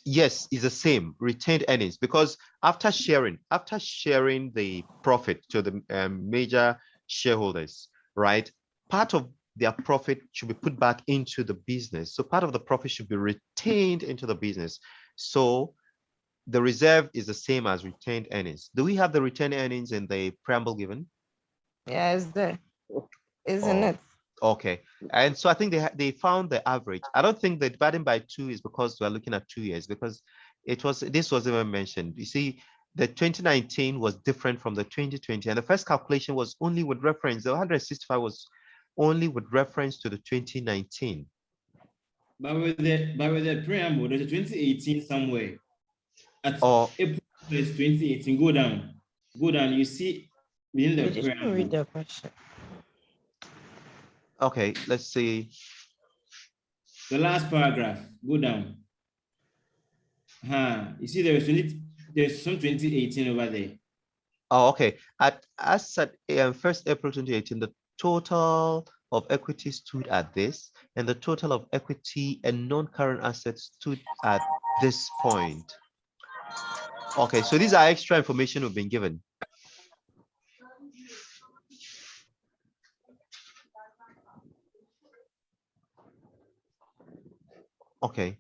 [SPEAKER 1] Yes, it's the same retained earnings, because after sharing the profit to the major shareholders, right? Part of their profit should be put back into the business. So part of the profit should be retained into the business. So the reserve is the same as retained earnings. Do we have the retained earnings in the preamble given?
[SPEAKER 5] Yeah, it's there, isn't
[SPEAKER 1] Oh,
[SPEAKER 5] it?
[SPEAKER 1] okay. And so I think they found the average. I don't think the dividing by 2 is because we're looking at 2 years, because this was even mentioned. You see, the 2019 was different from the 2020, and the first calculation was only with reference. The 165 was only with reference to the 2019.
[SPEAKER 6] But with the preamble, there's a 2018 somewhere. At April 2018, go down. You see within the preamble.
[SPEAKER 5] Read the question.
[SPEAKER 1] Okay, let's see.
[SPEAKER 6] The last paragraph, go down. You see there's some 2018 over there.
[SPEAKER 1] Oh, okay. As at 1st April 2018, the total of equity stood at this, and the total of equity and non-current assets stood at this point. Okay, so these are extra information we've been given. Okay,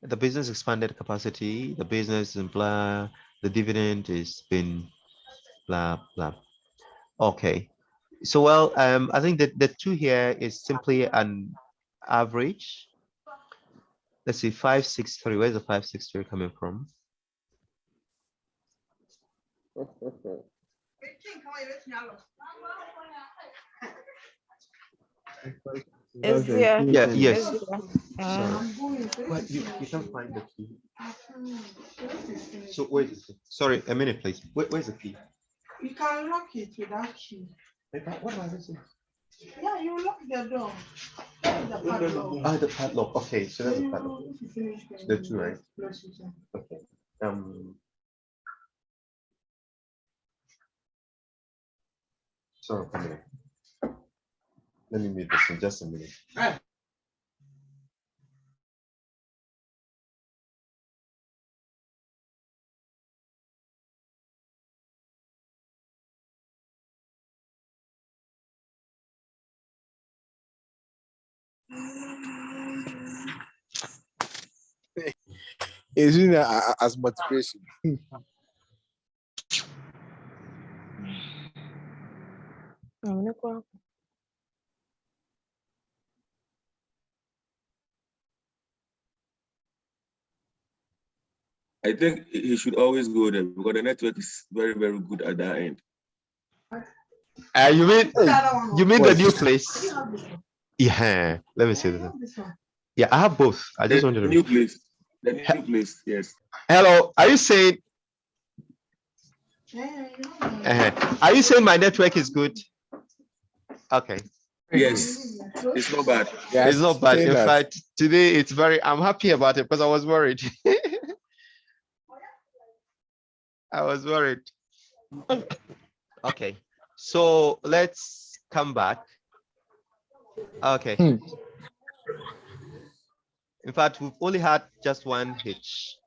[SPEAKER 1] the business expanded capacity, the business and blah, the dividend has been blah, blah. Okay, so well, I think that the 2 here is simply an average. Let's see, 563. Where's the 563 coming from?
[SPEAKER 5] Is there?
[SPEAKER 1] Yeah, yes.
[SPEAKER 5] Sorry.
[SPEAKER 1] What, you can't find the key. So wait, sorry, a minute, please. Where's the key?
[SPEAKER 3] You can lock it without key.
[SPEAKER 1] What was it?
[SPEAKER 3] Yeah, you lock the door. The padlock.
[SPEAKER 1] Ah, the padlock. Okay, so that's the padlock. The 2, right? Okay. Sorry, a minute. Let me mute this in just a minute.
[SPEAKER 14] It's in as motivation.
[SPEAKER 2] I think he should always go there because the network is very, very good at that end.
[SPEAKER 1] You mean the new place? Yeah, let me see this. Yeah, I have both. I just wanted to
[SPEAKER 2] new place. The new place, yes.
[SPEAKER 1] Hello, are you saying? Are you saying my network is good? Okay.
[SPEAKER 2] Yes, it's not bad.
[SPEAKER 1] It's not bad. In fact, today it's I'm happy about it because I was worried. I was worried. Okay, so let's come back. Okay. In fact, we've only had just one hitch.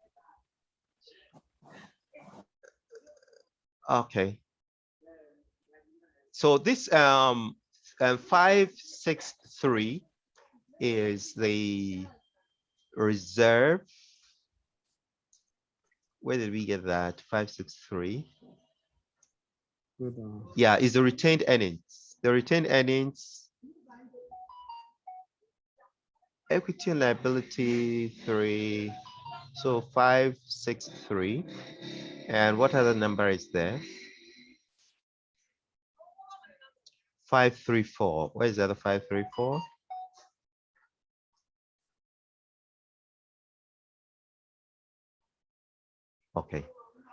[SPEAKER 1] Okay. So this 563 is the reserve. Where did we get that? 563. Yeah, is the retained earnings. The retained earnings, equity and liability 3. So 563. And what other number is there? 534. Where is the other 534? Okay.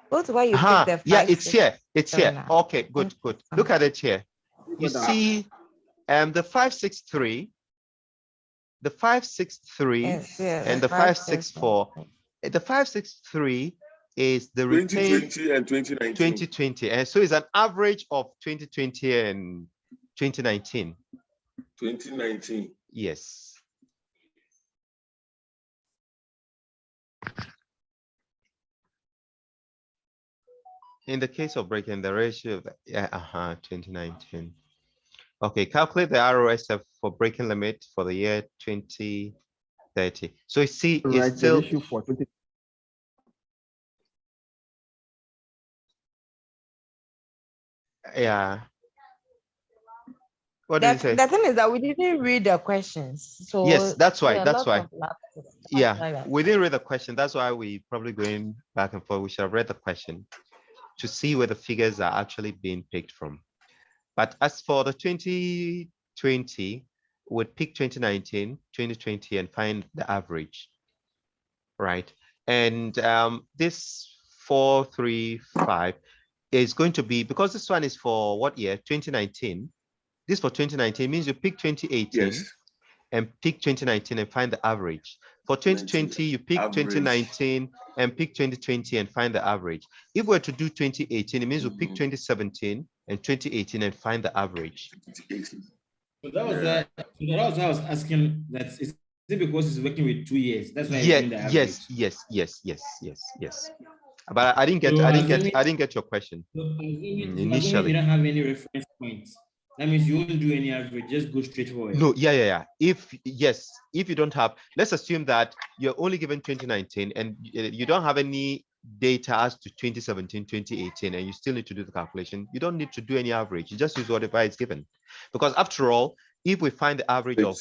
[SPEAKER 5] What's why you picked the 5?
[SPEAKER 1] Yeah, it's here. It's here. Okay, good. Look at it here. You see, the 563, the 563, and the 564. The 563 is the retained
[SPEAKER 2] 2020 and 2019.
[SPEAKER 1] 2020, and so it's an average of 2020 and 2019.
[SPEAKER 2] 2019.
[SPEAKER 1] Yes. In the case of breaking the ratio, 2019. Okay, calculate the ROSF for breaking limit for the year 2030. So you see,
[SPEAKER 12] Right,
[SPEAKER 1] it's still
[SPEAKER 12] the ratio for 20.
[SPEAKER 1] Yeah. What did you say?
[SPEAKER 5] The thing is that we didn't read the questions. So
[SPEAKER 1] Yes, that's why.
[SPEAKER 5] there are
[SPEAKER 1] That's
[SPEAKER 5] lots
[SPEAKER 1] why.
[SPEAKER 5] of lapses.
[SPEAKER 1] Yeah,
[SPEAKER 5] Like that.
[SPEAKER 1] we didn't read the question. That's why we probably going back and forth. We should have read the question to see where the figures are actually being picked from. But as for the 2020, we'd pick 2019, 2020, and find the average, right? And this 435 is going to be, because this one is for what year? 2019. This for 2019 means you pick 2018.
[SPEAKER 2] Yes.
[SPEAKER 1] And pick 2019 and find the average. For 2020, you pick
[SPEAKER 2] Average.
[SPEAKER 1] 2019 and pick 2020 and find the average. If we're to do 2018, it means we pick 2017 and 2018 and find the average.
[SPEAKER 6] So that was that was I was asking. That is it because it's working with 2 years? That's why it's
[SPEAKER 1] Yeah,
[SPEAKER 6] doing the average.
[SPEAKER 1] yes. But I didn't get your question initially.
[SPEAKER 6] You don't have any reference points. That means you won't do any average. Just go straight forward.
[SPEAKER 1] No, yeah. If you don't have, let's assume that you're only given 2019 and you don't have any data as to 2017, 2018, and you still need to do the calculation. You don't need to do any average. You just use whatever is given. Because after all, if we find the average of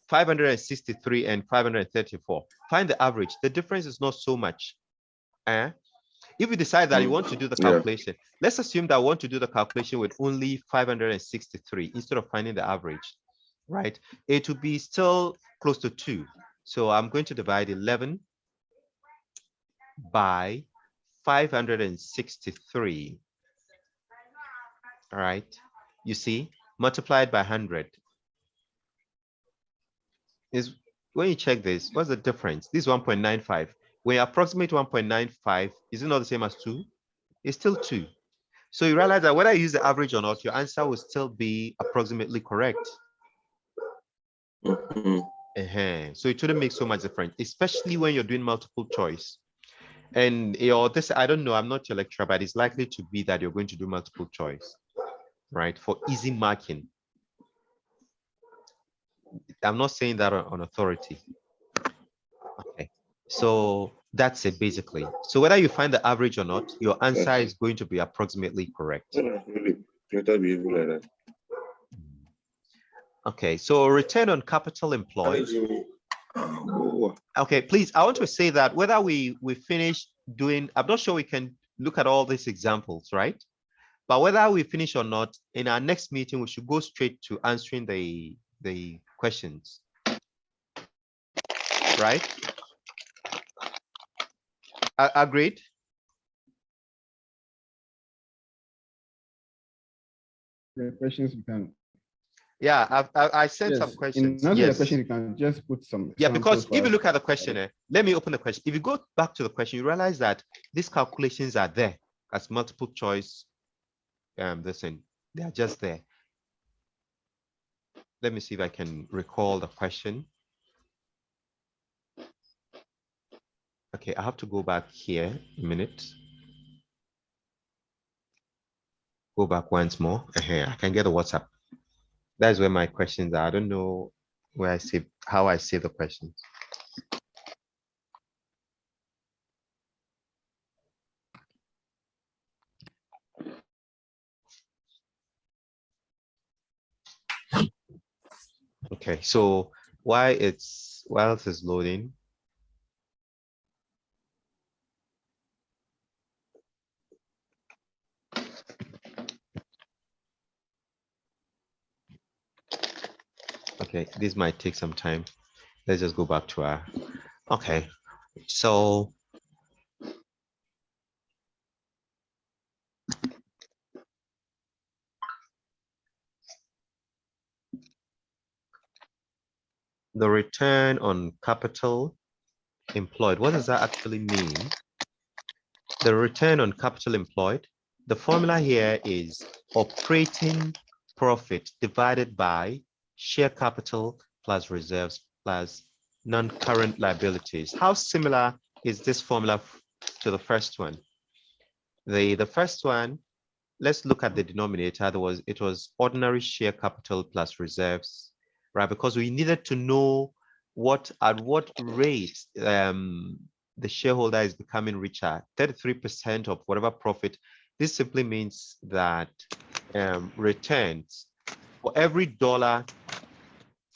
[SPEAKER 1] 563 and 534, find the average. The difference is not so much. If you decide that you want to do the calculation, let's assume that I want to do the calculation with only 563 instead of finding the average, right? It will be still close to 2. So I'm going to divide 11 by 563. All right. You see, multiplied by 100. Is when you check this, what's the difference? This is 1.95. When you approximate 1.95, is it not the same as 2? It's still 2. So you realize that whether you use the average or not, your answer will still be approximately correct. So it shouldn't make so much difference, especially when you're doing multiple choice. And this, I don't know, I'm not your lecturer, but it's likely to be that you're going to do multiple choice, right? For easy marking. I'm not saying that on authority. Okay. So that's it basically. So whether you find the average or not, your answer is going to be approximately correct. Okay, so return on capital employed. Okay, please, I want to say that whether we finish doing, I'm not sure we can look at all these examples, right? But whether we finish or not, in our next meeting, we should go straight to answering the questions, right? Agreed?
[SPEAKER 12] The questions you can.
[SPEAKER 1] Yeah, I sent some questions.
[SPEAKER 12] In answering the question, you can just put some.
[SPEAKER 1] Yeah, because if you look at the question, let me open the question. If you go back to the question, you realize that these calculations are there as multiple choice. Listen, they are just there. Let me see if I can recall the question. Okay, I have to go back here a minute. Go back once more. I can get a WhatsApp. That's where my questions are. I don't know where I see how I see the questions. Okay, so while it is loading. Okay, this might take some time. Let's just go back to our, okay, so the return on capital employed, what does that actually mean? The return on capital employed, the formula here is operating profit divided by share capital plus reserves plus non-current liabilities. How similar is this formula to the first one? The first one, let's look at the denominator. It was ordinary share capital plus reserves, right? Because we needed to know at what rate the shareholder is becoming richer. 33% of whatever profit. This simply means that returns for every dollar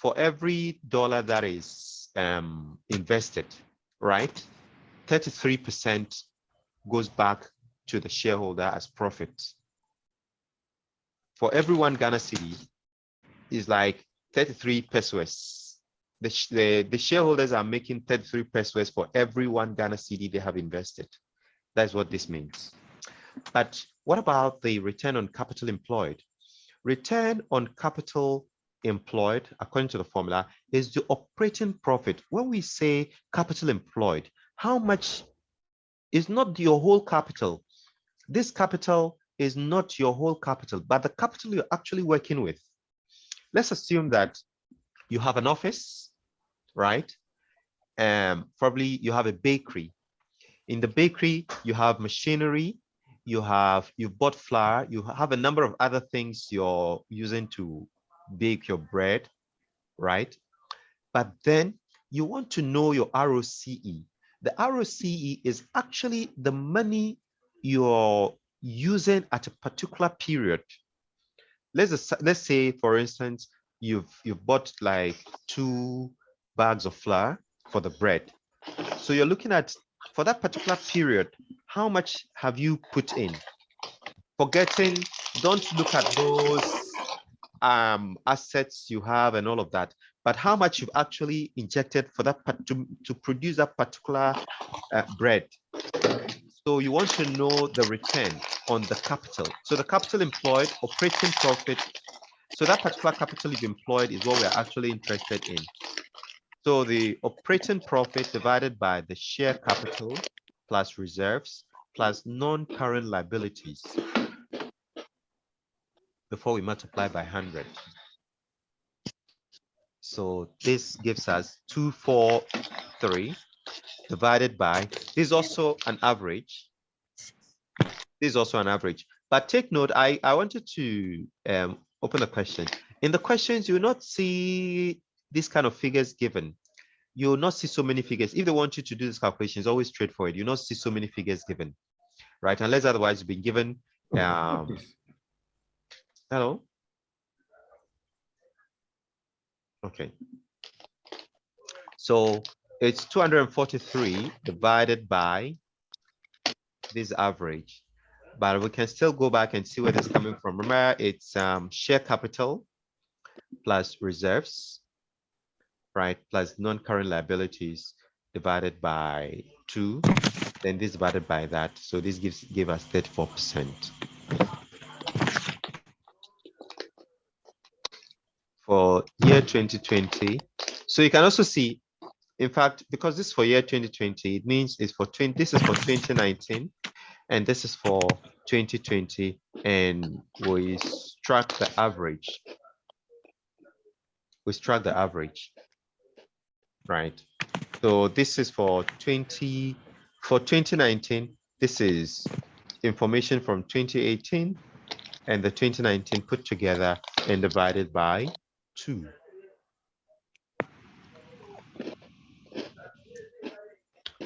[SPEAKER 1] that is invested, right? 33% goes back to the shareholder as profit. For every 1 Ghana cedi is like 33 pesos. The shareholders are making 33 pesos for every 1 Ghana cedi they have invested. That's what this means. But what about the return on capital employed? Return on capital employed, according to the formula, is the operating profit. When we say capital employed, how much is not your whole capital? This capital is not your whole capital, but the capital you're actually working with. Let's assume that you have an office, right? Probably you have a bakery. In the bakery, you have machinery, you bought flour, you have a number of other things you're using to bake your bread, right? But then you want to know your ROCE. The ROCE is actually the money you're using at a particular period. Let's say, for instance, you've bought like 2 bags of flour for the bread. So you're looking at, for that particular period, how much have you put in? Don't look at those assets you have and all of that, but how much you've actually injected for that to produce that particular bread. So you want to know the return on the capital. So the capital employed, operating profit. So that particular capital you've employed is what we're actually interested in. So the operating profit divided by the share capital plus reserves plus non-current liabilities before we multiply by 100. So this gives us 243 divided by, this is also an average. This is also an average. But take note, I wanted to open a question. In the questions, you will not see this kind of figures given. You will not see so many figures. If they want you to do this calculation, it's always straightforward. You will not see so many figures given, right? Unless otherwise you've been given. Hello? Okay. So it's 243 divided by this average. But we can still go back and see where it's coming from. Remember, it's share capital plus reserves, right? Plus non-current liabilities divided by 2. Then this divided by that. So this give us 34%. For year 2020. So you can also see, in fact, because this is for year 2020, it means it's for this is for 2019, and this is for 2020, and we struck the average. We struck the average, right? So this is for 2019. This is information from 2018 and the 2019 put together and divided by 2.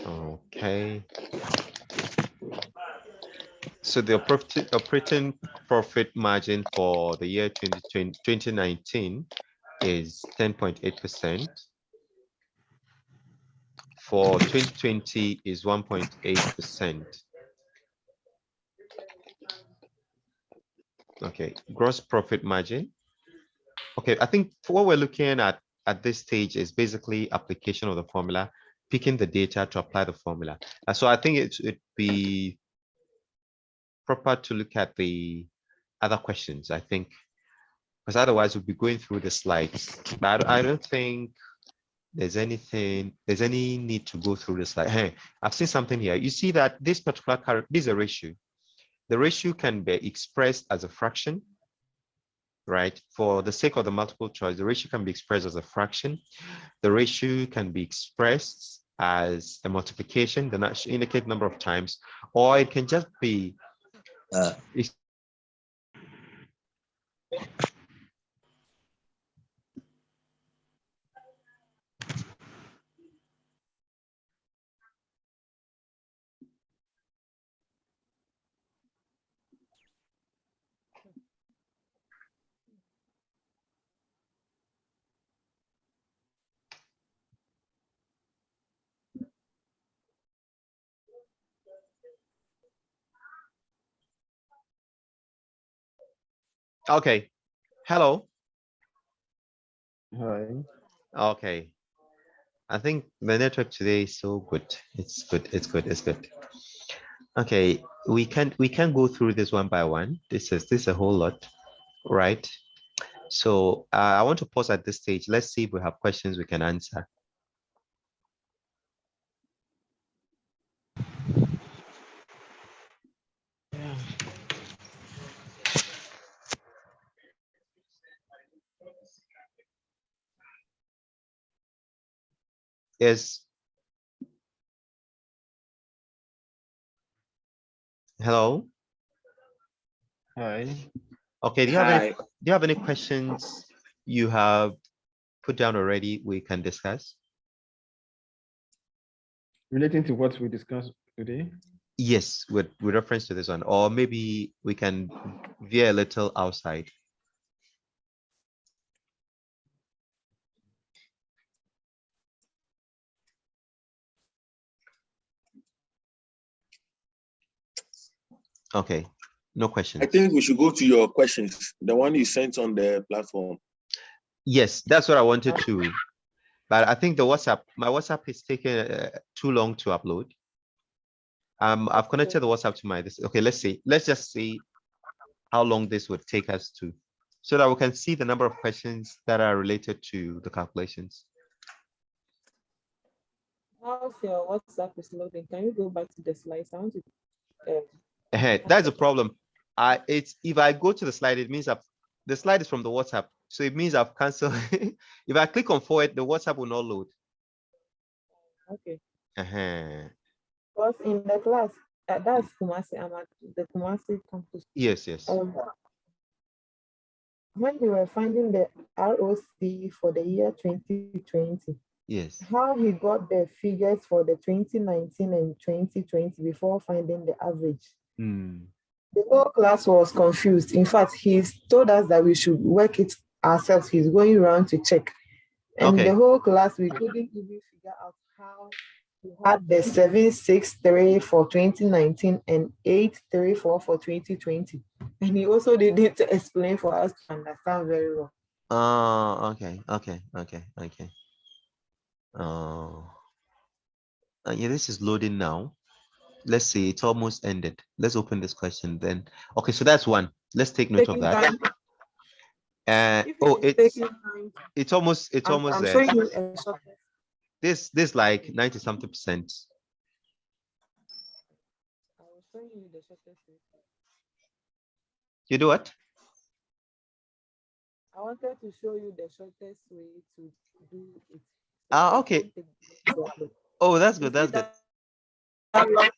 [SPEAKER 1] Okay. So the operating profit margin for the year 2019 is 10.8%. For 2020 is 1.8%. Okay, gross profit margin. Okay, I think what we're looking at this stage is basically application of the formula, picking the data to apply the formula. So I think it'd be proper to look at the other questions, I think, because otherwise we'll be going through the slides. But I don't think there's any need to go through the slide. Hey, I've seen something here. You see that this particular this is a ratio. The ratio can be expressed as a fraction, right? For the sake of the multiple choice, the ratio can be expressed as a fraction. The ratio can be expressed as a multiplication, the indicate number of times, or it can just be Okay. Hello.
[SPEAKER 12] Hi.
[SPEAKER 1] Okay. I think the network today is so good. It's good. It's good. It's good. Okay. We can go through this one by one. This is a whole lot, right? So I want to pause at this stage. Let's see if we have questions we can answer. Yes. Hello.
[SPEAKER 12] Hi.
[SPEAKER 1] Okay. Do you have any questions you have put down already we can discuss?
[SPEAKER 12] Relating to what we discussed today.
[SPEAKER 1] Yes, with reference to this one, or maybe we can veer a little outside. Okay, no questions.
[SPEAKER 2] I think we should go to your questions, the one you sent on the platform.
[SPEAKER 1] Yes, that's what I wanted to, but I think my WhatsApp is taking too long to upload. I've connected the WhatsApp to this. Okay, let's just see how long this would take us to, so that we can see the number of questions that are related to the calculations.
[SPEAKER 3] How's your WhatsApp is loading? Can you go back to the slides? I want to.
[SPEAKER 1] That's a problem. If I go to the slide, it means the slide is from the WhatsApp, so it means I've canceled. If I click on forward, the WhatsApp will not load.
[SPEAKER 3] Okay. Because in the class, that's Kumasi. I'm at the Kumasi campus.
[SPEAKER 1] Yes.
[SPEAKER 3] When we were finding the ROC for the year 2020,
[SPEAKER 1] yes,
[SPEAKER 3] how he got the figures for the 2019 and 2020 before finding the average. The whole class was confused. In fact, he's told us that we should work it ourselves. He's going around to check. And the whole class, we couldn't even figure out how he had the 763 for 2019 and 834 for 2020. And he also didn't explain for us to understand very well.
[SPEAKER 1] Okay. Yeah, this is loading now. Let's see, it's almost ended. Let's open this question then. Okay, so that's one. Let's take note of that. It's almost there. This like 90 something percent.
[SPEAKER 3] I will show you the shortest way.
[SPEAKER 1] You do what?
[SPEAKER 3] I wanted to show you the shortest way to do it.
[SPEAKER 1] Okay. Oh, that's good. That's good.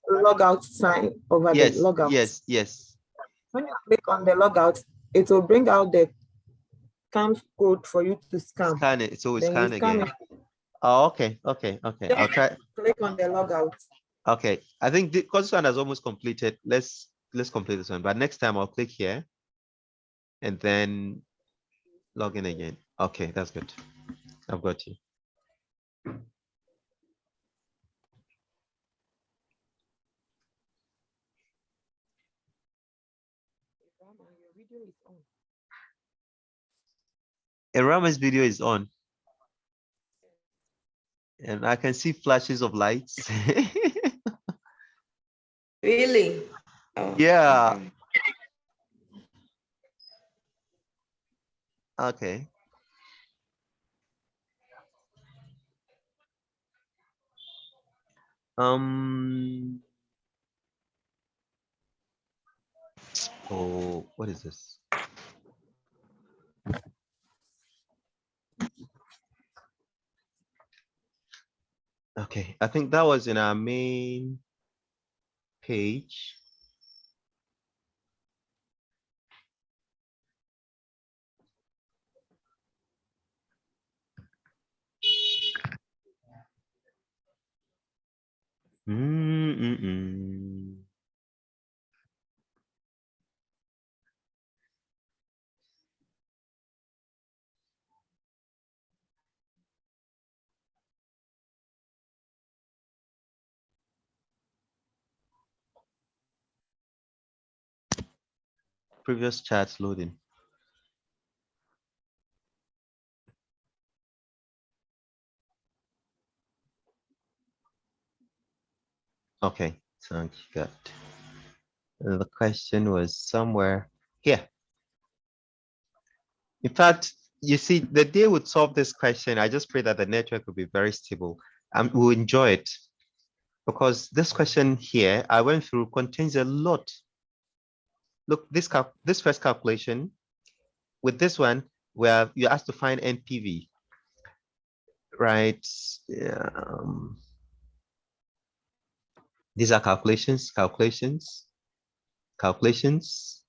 [SPEAKER 3] Log out sign over the logout.
[SPEAKER 1] Yes.
[SPEAKER 3] When you click on the logout, it will bring out the scan code for you to scan.
[SPEAKER 1] Scan it. So it's
[SPEAKER 3] then
[SPEAKER 1] scan again. Oh, okay. I'll try.
[SPEAKER 3] Click on the logout.
[SPEAKER 1] Okay. I think because this one has almost completed. Let's complete this one. But next time I'll click here and then log in again. Okay, that's good. I've got you. Rama's video is on. And I can see flashes of lights.
[SPEAKER 5] Really? Oh,
[SPEAKER 1] yeah. Okay. Oh, what is this? Okay, I think that was in our main page. Previous charts loading. Okay, thank you. God. The question was somewhere here. In fact, you see, the day would solve this question, I just pray that the network will be very stable and we'll enjoy it. Because this question here, I went through, contains a lot. Look, this first calculation, with this one, where you're asked to find NPV, right? These are calculations. Calculations. Calculations.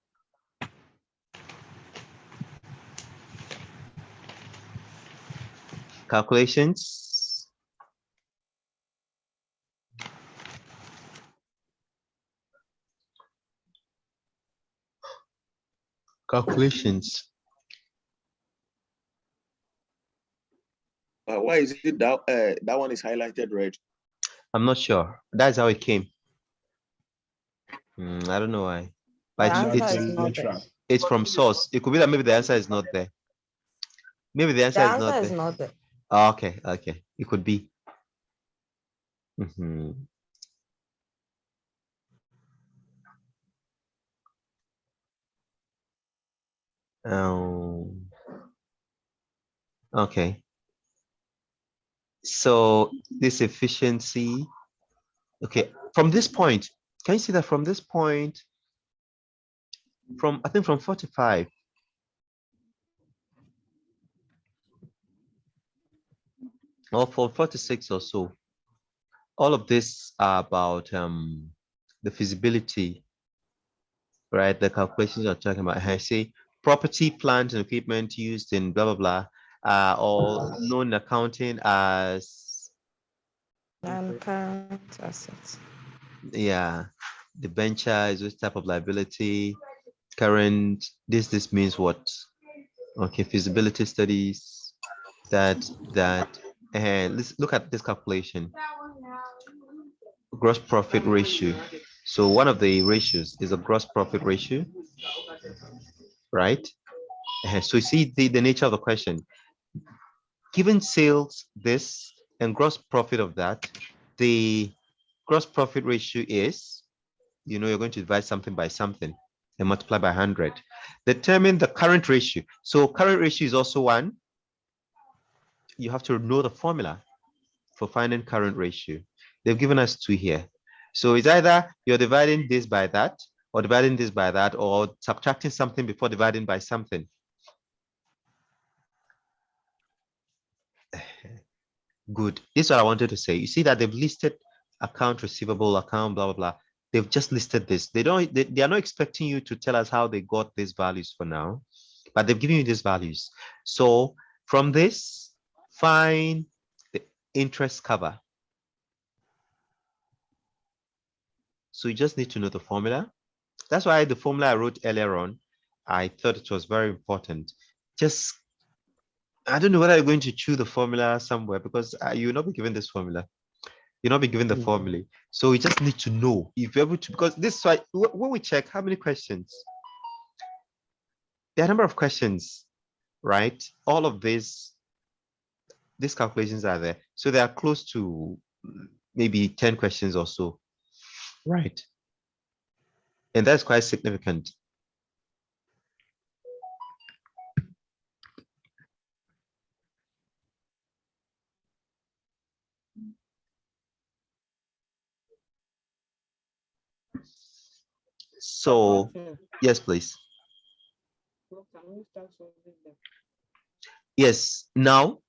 [SPEAKER 2] Why is it that that one is highlighted red?
[SPEAKER 1] I'm not sure. That's how it came. I don't know why. But it's from source. It could be that maybe the answer is not there. Maybe the answer is not there. Oh, okay. It could be. Okay. So this efficiency. Okay. From this point, can you see that from this point, I think from 45. Or for 46 or so, all of this are about the feasibility, right? The calculations you're talking about. I say property, plant, and equipment used in blah blah blah, or known accounting as
[SPEAKER 5] non-current assets.
[SPEAKER 1] Yeah, the debenture is which type of liability. Current. This means what? Okay, feasibility studies. And let's look at this calculation. Gross profit ratio. So one of the ratios is a gross profit ratio, right? So you see the nature of the question. Given sales this and gross profit of that, the gross profit ratio is, you're going to divide something by something and multiply by 100. Determine the current ratio. So current ratio is also one. You have to know the formula for finding current ratio. They've given us two here. So it's either you're dividing this by that, or dividing this by that, or subtracting something before dividing by something. Good. This is what I wanted to say. You see that they've listed account receivable, account, blah, blah, blah. They've just listed this. They are not expecting you to tell us how they got these values for now, but they've given you these values. So from this, find the interest cover. So you just need to know the formula. That's why the formula I wrote earlier on, I thought it was very important. I don't know whether you're going to choose the formula somewhere, because you will not be given this formula. You'll not be given the formula. So you just need to know if you're able to, because this is why when we check how many questions, there are a number of questions, right? All of these calculations are there. So they are close to maybe 10 questions or so, right? And that's quite significant. So, yes, please. Yes, now.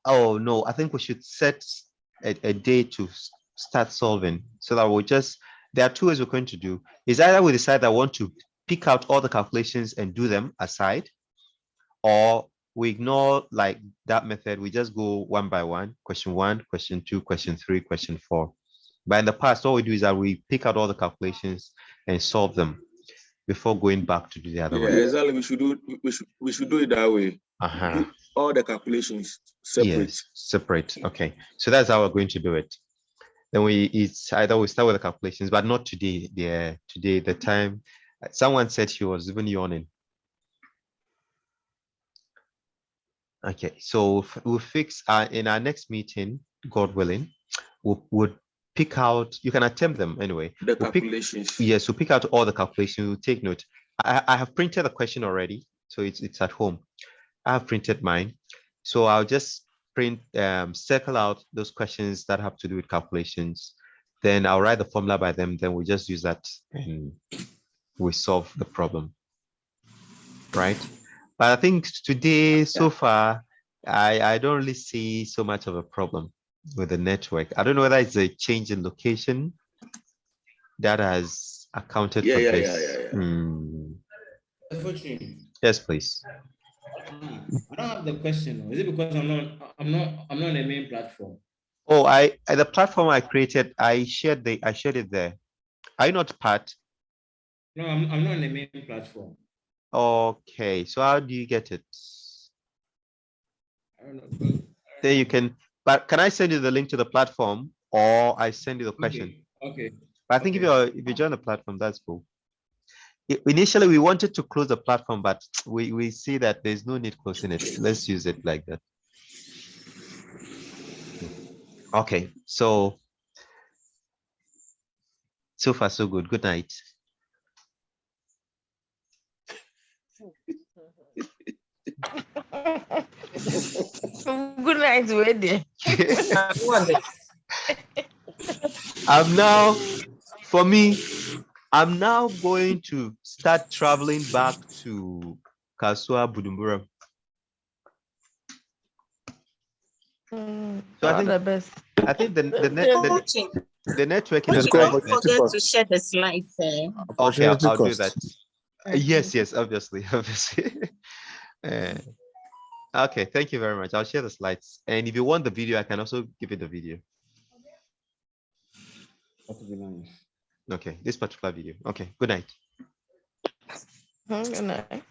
[SPEAKER 1] Oh, no, I think we should set a day to start solving, so that there are two ways we're going to do. Is either we decide that I want to pick out all the calculations and do them aside, or we ignore like that method. We just go one by one. Question 1, question 2, question 3, question 4. But in the past, all we do is that we pick out all the calculations and solve them before going back to do the other one.
[SPEAKER 2] Exactly. We should do it that way. All the calculations separate.
[SPEAKER 1] Yes, separate. Okay. So that's how we're going to do it. Then it's either we start with the calculations, but not today. Today, the time. Someone said she was even yawning. Okay, so we'll fix in our next meeting, God willing, we'll pick out, you can attempt them anyway.
[SPEAKER 2] The calculations.
[SPEAKER 1] Yes, we'll pick out all the calculations. We'll take note. I have printed the question already, so it's at home. I have printed mine. So I'll just print, circle out those questions that have to do with calculations. Then I'll write the formula by them. Then we just use that and we solve the problem, right? But I think today, so far, I don't really see so much of a problem with the network. I don't know whether it's a change in location that has accounted for this. Yes, please.
[SPEAKER 6] I don't have the question. Is it because I'm not on the main platform?
[SPEAKER 1] Oh, the platform I created, I shared it there. Are you not part?
[SPEAKER 6] No, I'm not on the main platform.
[SPEAKER 1] Okay, so how do you get it?
[SPEAKER 6] I don't know.
[SPEAKER 1] There you can, but can I send you the link to the platform or I send you the question?
[SPEAKER 6] Okay.
[SPEAKER 1] But I think if you join the platform, that's cool. Initially, we wanted to close the platform, but we see that there's no need closing it. Let's use it like that. Okay, so far so good. Good night.
[SPEAKER 5] Good night, Wendy.
[SPEAKER 1] I'm now going to start traveling back to Kasua Budumbura. So I think the network is
[SPEAKER 11] don't forget to share the slides.
[SPEAKER 1] Okay, I'll do that. Yes, obviously. Okay, thank you very much. I'll share the slides. And if you want the video, I can also give you the video. Okay, this particular video. Okay, good night.
[SPEAKER 5] Good night.